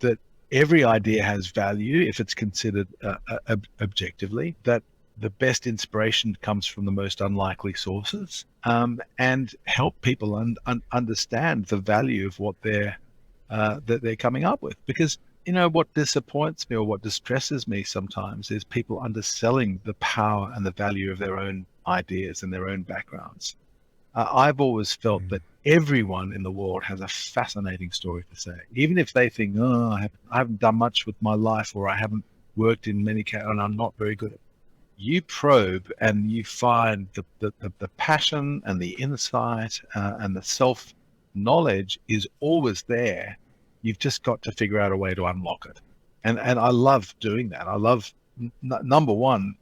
that every idea has value if it's considered objectively, that the best inspiration comes from the most unlikely sources, and help people understand the value of what that they're coming up with. Because what disappoints me or what distresses me sometimes is people underselling the power and the value of their own ideas and their own backgrounds. I've always felt that everyone in the world has a fascinating story to say, even if they think, I haven't done much with my life, or I haven't worked in many and I'm not very good at it. You probe and you find the passion and the insight and the self-knowledge is always there. You've just got to figure out a way to unlock it. And I love doing that. I love, number one,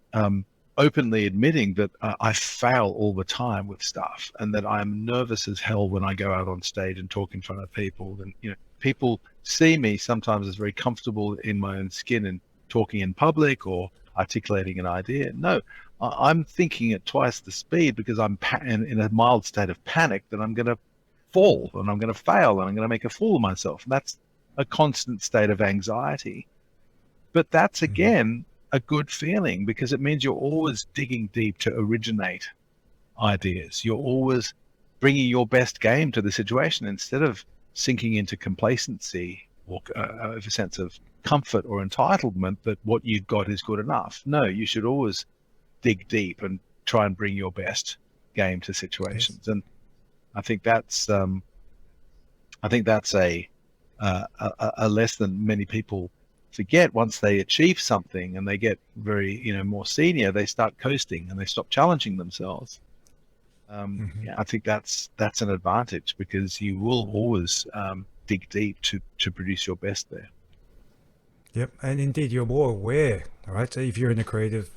openly admitting that I fail all the time with stuff, and that I'm nervous as hell when I go out on stage and talk in front of people. And people see me sometimes as very comfortable in my own skin and talking in public or articulating an idea. No, I'm thinking at twice the speed, because I'm in a mild state of panic that I'm going to fall and I'm going to fail and I'm going to make a fool of myself. And that's a constant state of anxiety. But that's, again, a good feeling, because it means you're always digging deep to originate ideas. You're always bringing your best game to the situation, instead of sinking into complacency or a sense of comfort or entitlement that what you've got is good enough. No, you should always dig deep and try and bring your best game to situations. Yes. And I think that's a lesson many people forget once they achieve something and they get very, more senior, they start coasting and they stop challenging themselves. Yeah, I think that's an advantage, because you will always dig deep to produce your best there. Yep, and indeed, you're more aware, right? So if you're in a creative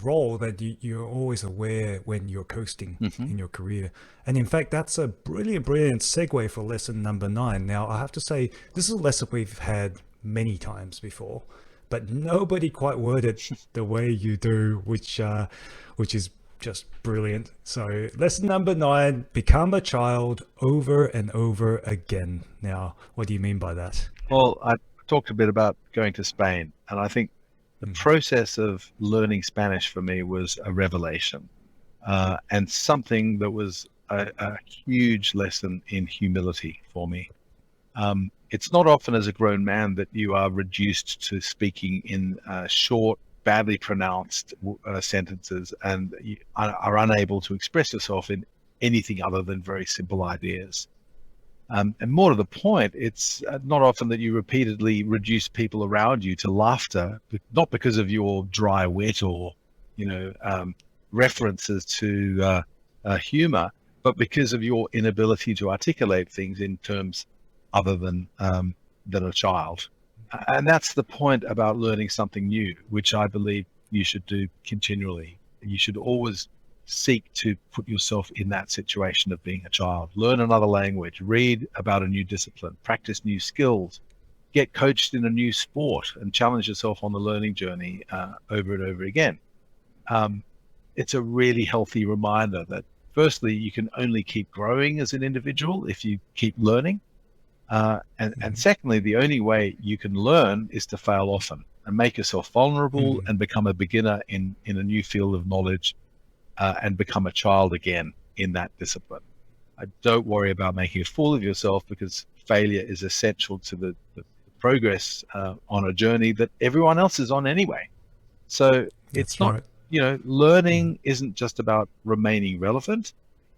role, that you're always aware when you're coasting in your career. And in fact, that's a brilliant segue for lesson number 9. Now, I have to say, this is a lesson we've had many times before, but nobody quite worded the way you do, which is just brilliant. So lesson number 9: become a child over and over again. Now, what do you mean by that? Well, I talked a bit about going to Spain, and I think the process of learning Spanish for me was a revelation, and something that was a huge lesson in humility for me. It's not often as a grown man that you are reduced to speaking in short, badly pronounced sentences, and you are unable to express yourself in anything other than very simple ideas. And more to the point, it's not often that you repeatedly reduce people around you to laughter, not because of your dry wit or, references to humor, but because of your inability to articulate things in terms other than a child. And that's the point about learning something new, which I believe you should do continually. You should always seek to put yourself in that situation of being a child. Learn another language, read about a new discipline, practice new skills, get coached in a new sport, and challenge yourself on the learning journey over and over again. It's a really healthy reminder that, firstly, you can only keep growing as an individual if you keep learning. And secondly, the only way you can learn is to fail often and make yourself vulnerable and become a beginner in a new field of knowledge, and become a child again in that discipline. Don't worry about making a fool of yourself, because failure is essential to the progress on a journey that everyone else is on anyway. So it's not, learning isn't just about remaining relevant.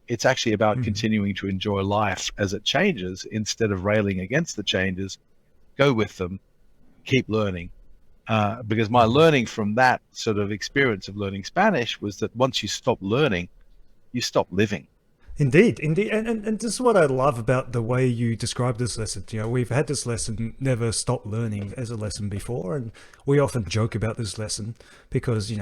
It's actually about continuing to enjoy life as it changes, instead of railing against the changes. Go with them, keep learning. Because my learning from that sort of experience of learning Spanish was that once you stop learning, you stop living. Indeed. And this is what I love about the way you describe this lesson. We've had this lesson, never stop learning, as a lesson before, and we often joke about this lesson because,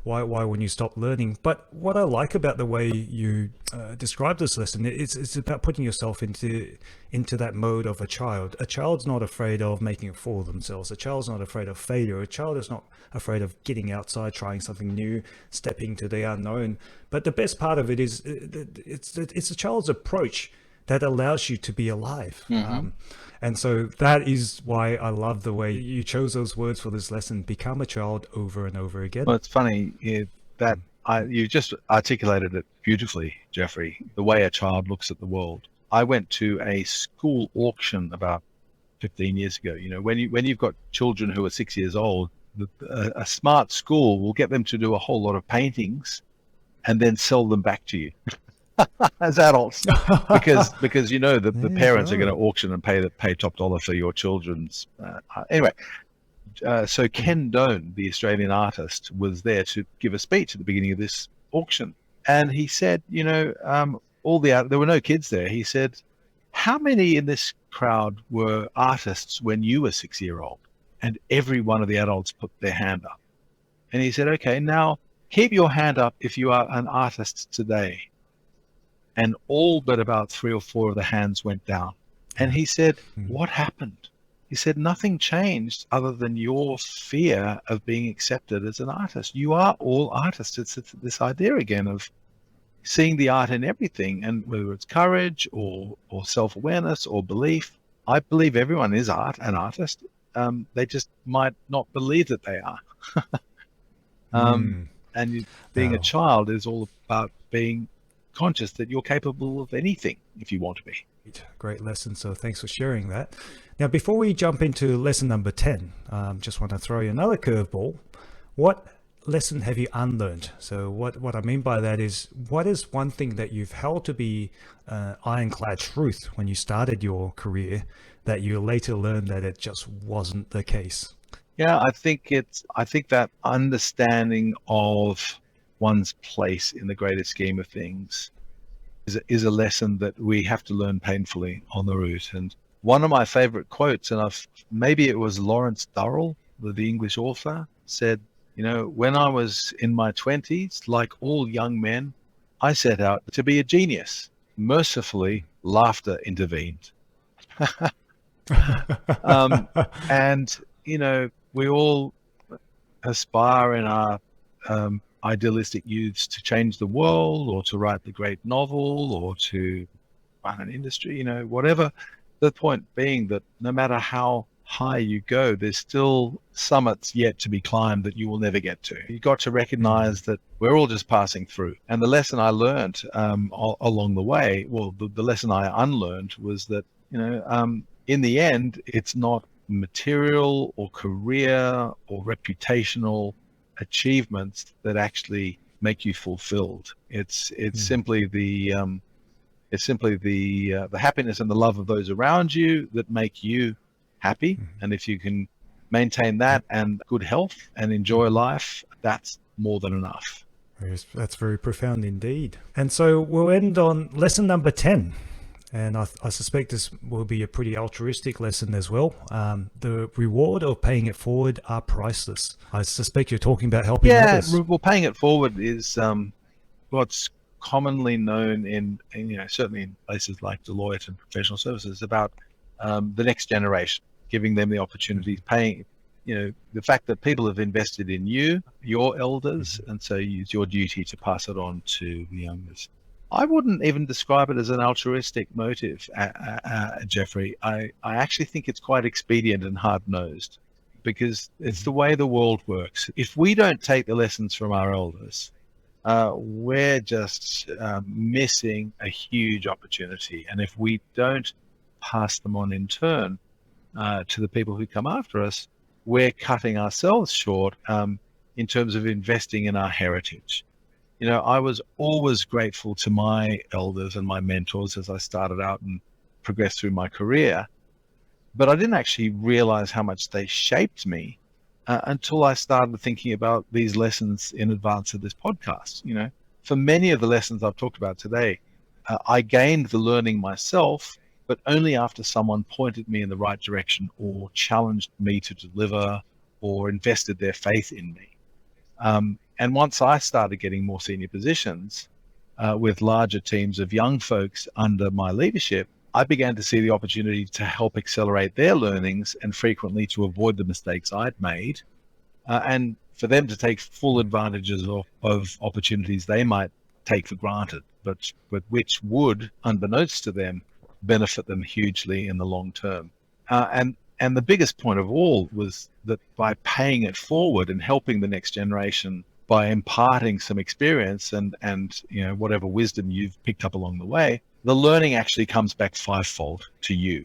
why wouldn't you stop learning? But what I like about the way you describe this lesson, it's about putting yourself into that mode of a child. A child's not afraid of making a fool of themselves. A child's not afraid of failure. A child is not afraid of getting outside, trying something new, stepping to the unknown. But the best part of it is it's a child's approach that allows you to be alive. And so that is why I love the way you chose those words for this lesson: become a child over and over again. Well, it's funny that you just articulated it beautifully, Jeffrey, the way a child looks at the world. I went to a school auction about 15 years ago. When you've got children who are 6 years old, a smart school will get them to do a whole lot of paintings and then sell them back to you as adults, because the parents are going to auction and pay top dollar for your children's. Anyway, so Ken Doan, the Australian artist, was there to give a speech at the beginning of this auction, and he said, there were no kids there. He said, "How many in this crowd were artists when you were 6-year-old?" And every one of the adults put their hand up. And he said, "Okay, now keep your hand up if you are an artist today." And all but about 3 or 4 of the hands went down. And he said, "What happened?" He said, "Nothing changed other than your fear of being accepted as an artist. You are all artists." It's this idea again of seeing the art in everything, and whether it's courage or self-awareness or belief. I believe everyone is an artist. They just might not believe that they are. And being a child is all about being conscious that you're capable of anything if you want to be. Great lesson. So thanks for sharing that. Now, before we jump into lesson number 10, just want to throw you another curveball. What lesson have you unlearned? So what I mean by that is, what is one thing that you've held to be ironclad truth when you started your career, that you later learned that it just wasn't the case? Yeah, I think that understanding of one's place in the greater scheme of things is a lesson that we have to learn painfully on the route. And one of my favorite quotes, and maybe it was Lawrence Durrell, the English author, said, when I was in my 20s, like all young men, I set out to be a genius. Mercifully, laughter intervened. And, we all aspire in our idealistic youths to change the world, or to write the great novel, or to run an industry, whatever. The point being that no matter how high you go, there's still summits yet to be climbed that you will never get to. You've got to recognize that we're all just passing through. And the lesson I learned along the way, well, the lesson I unlearned was that, in the end, it's not material or career or reputational achievements that actually make you fulfilled. It's simply the happiness and the love of those around you that make you happy. And if you can maintain that and good health and enjoy life, that's more than enough. That's very profound indeed. And so we'll end on lesson number 10. And I suspect this will be a pretty altruistic lesson as well. The reward of paying it forward are priceless. I suspect you're talking about helping others. Yeah, well, paying it forward is what's commonly known in certainly in places like Deloitte and professional services about the next generation, giving them the opportunity, paying, the fact that people have invested in you, your elders, and so it's your duty to pass it on to the youngers. I wouldn't even describe it as an altruistic motive, Jeffrey. I actually think it's quite expedient and hard-nosed, because it's the way the world works. If we don't take the lessons from our elders, we're just missing a huge opportunity. And if we don't pass them on in turn to the people who come after us, we're cutting ourselves short in terms of investing in our heritage. I was always grateful to my elders and my mentors as I started out and progressed through my career, but I didn't actually realize how much they shaped me until I started thinking about these lessons in advance of this podcast. For many of the lessons I've talked about today, I gained the learning myself, but only after someone pointed me in the right direction or challenged me to deliver or invested their faith in me. And once I started getting more senior positions with larger teams of young folks under my leadership, I began to see the opportunity to help accelerate their learnings and frequently to avoid the mistakes I'd made, and for them to take full advantages of opportunities they might take for granted, but which would, unbeknownst to them, benefit them hugely in the long term. And the biggest point of all was that by paying it forward and helping the next generation by imparting some experience and whatever wisdom you've picked up along the way, the learning actually comes back fivefold to you.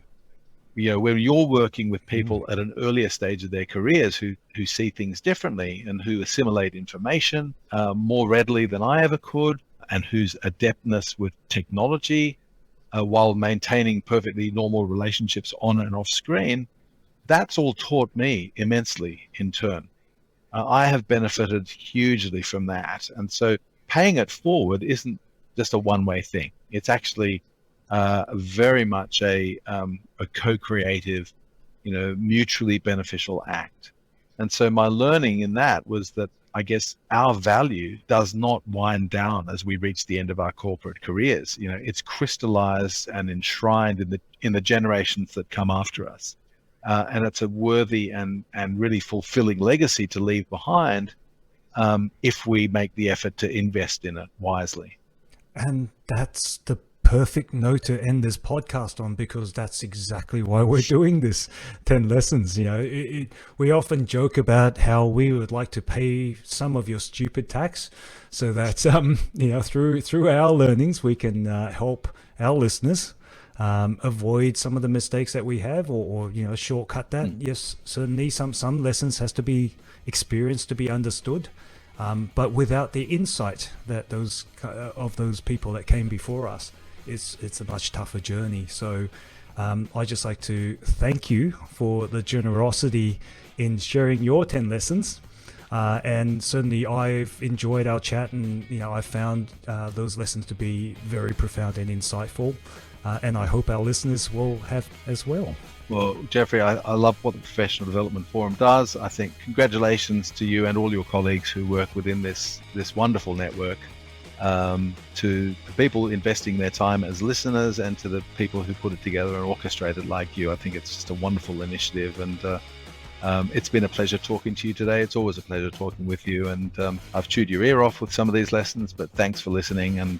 When you're working with people at an earlier stage of their careers who see things differently and who assimilate information more readily than I ever could, and whose adeptness with technology while maintaining perfectly normal relationships on and off screen, that's all taught me immensely in turn. I have benefited hugely from that. And so paying it forward isn't just a one-way thing. It's actually very much a co-creative, mutually beneficial act. And so my learning in that was that I guess our value does not wind down as we reach the end of our corporate careers. It's crystallized and enshrined in the generations that come after us. And it's a worthy and really fulfilling legacy to leave behind if we make the effort to invest in it wisely. And that's the perfect note to end this podcast on, because that's exactly why we're doing this 10 lessons. We often joke about how we would like to pay some of your stupid tax so that through our learnings we can help our listeners avoid some of the mistakes that we have, or shortcut that. Yes, certainly some lessons has to be experienced to be understood, but without the insight that those people that came before us, it's a much tougher journey. So I'd just like to thank you for the generosity in sharing your 10 lessons. And certainly I've enjoyed our chat, and I found those lessons to be very profound and insightful. And I hope our listeners will have as well. Well, Jeffrey, I love what the Professional Development Forum does. I think congratulations to you and all your colleagues who work within this wonderful network. To the people investing their time as listeners, and to the people who put it together and orchestrate it like you, I think it's just a wonderful initiative. And it's been a pleasure talking to you today. It's always a pleasure talking with you. And I've chewed your ear off with some of these lessons, but thanks for listening. And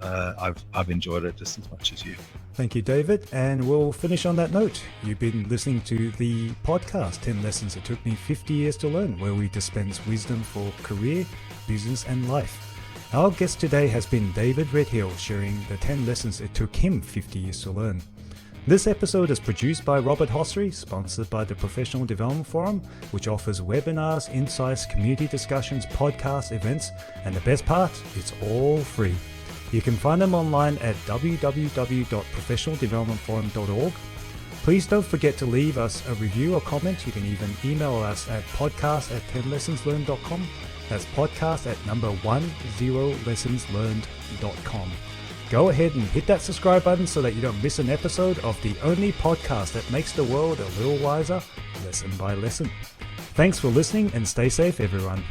I've enjoyed it just as much as you. Thank you, David. And we'll finish on that note. You've been listening to the podcast, 10 Lessons It Took Me 50 Years to Learn, where we dispense wisdom for career, business, and life. Our guest today has been David Redhill, sharing the 10 lessons it took him 50 years to learn. This episode is produced by Robert Hossery, sponsored by the Professional Development Forum, which offers webinars, insights, community discussions, podcasts, events, and the best part, it's all free. You can find them online at www.professionaldevelopmentforum.org. Please don't forget to leave us a review or comment. You can even email us at podcast@10lessonslearned.com. That's podcast@10lessonslearned.com. Go ahead and hit that subscribe button so that you don't miss an episode of the only podcast that makes the world a little wiser, lesson by lesson. Thanks for listening, and stay safe, everyone.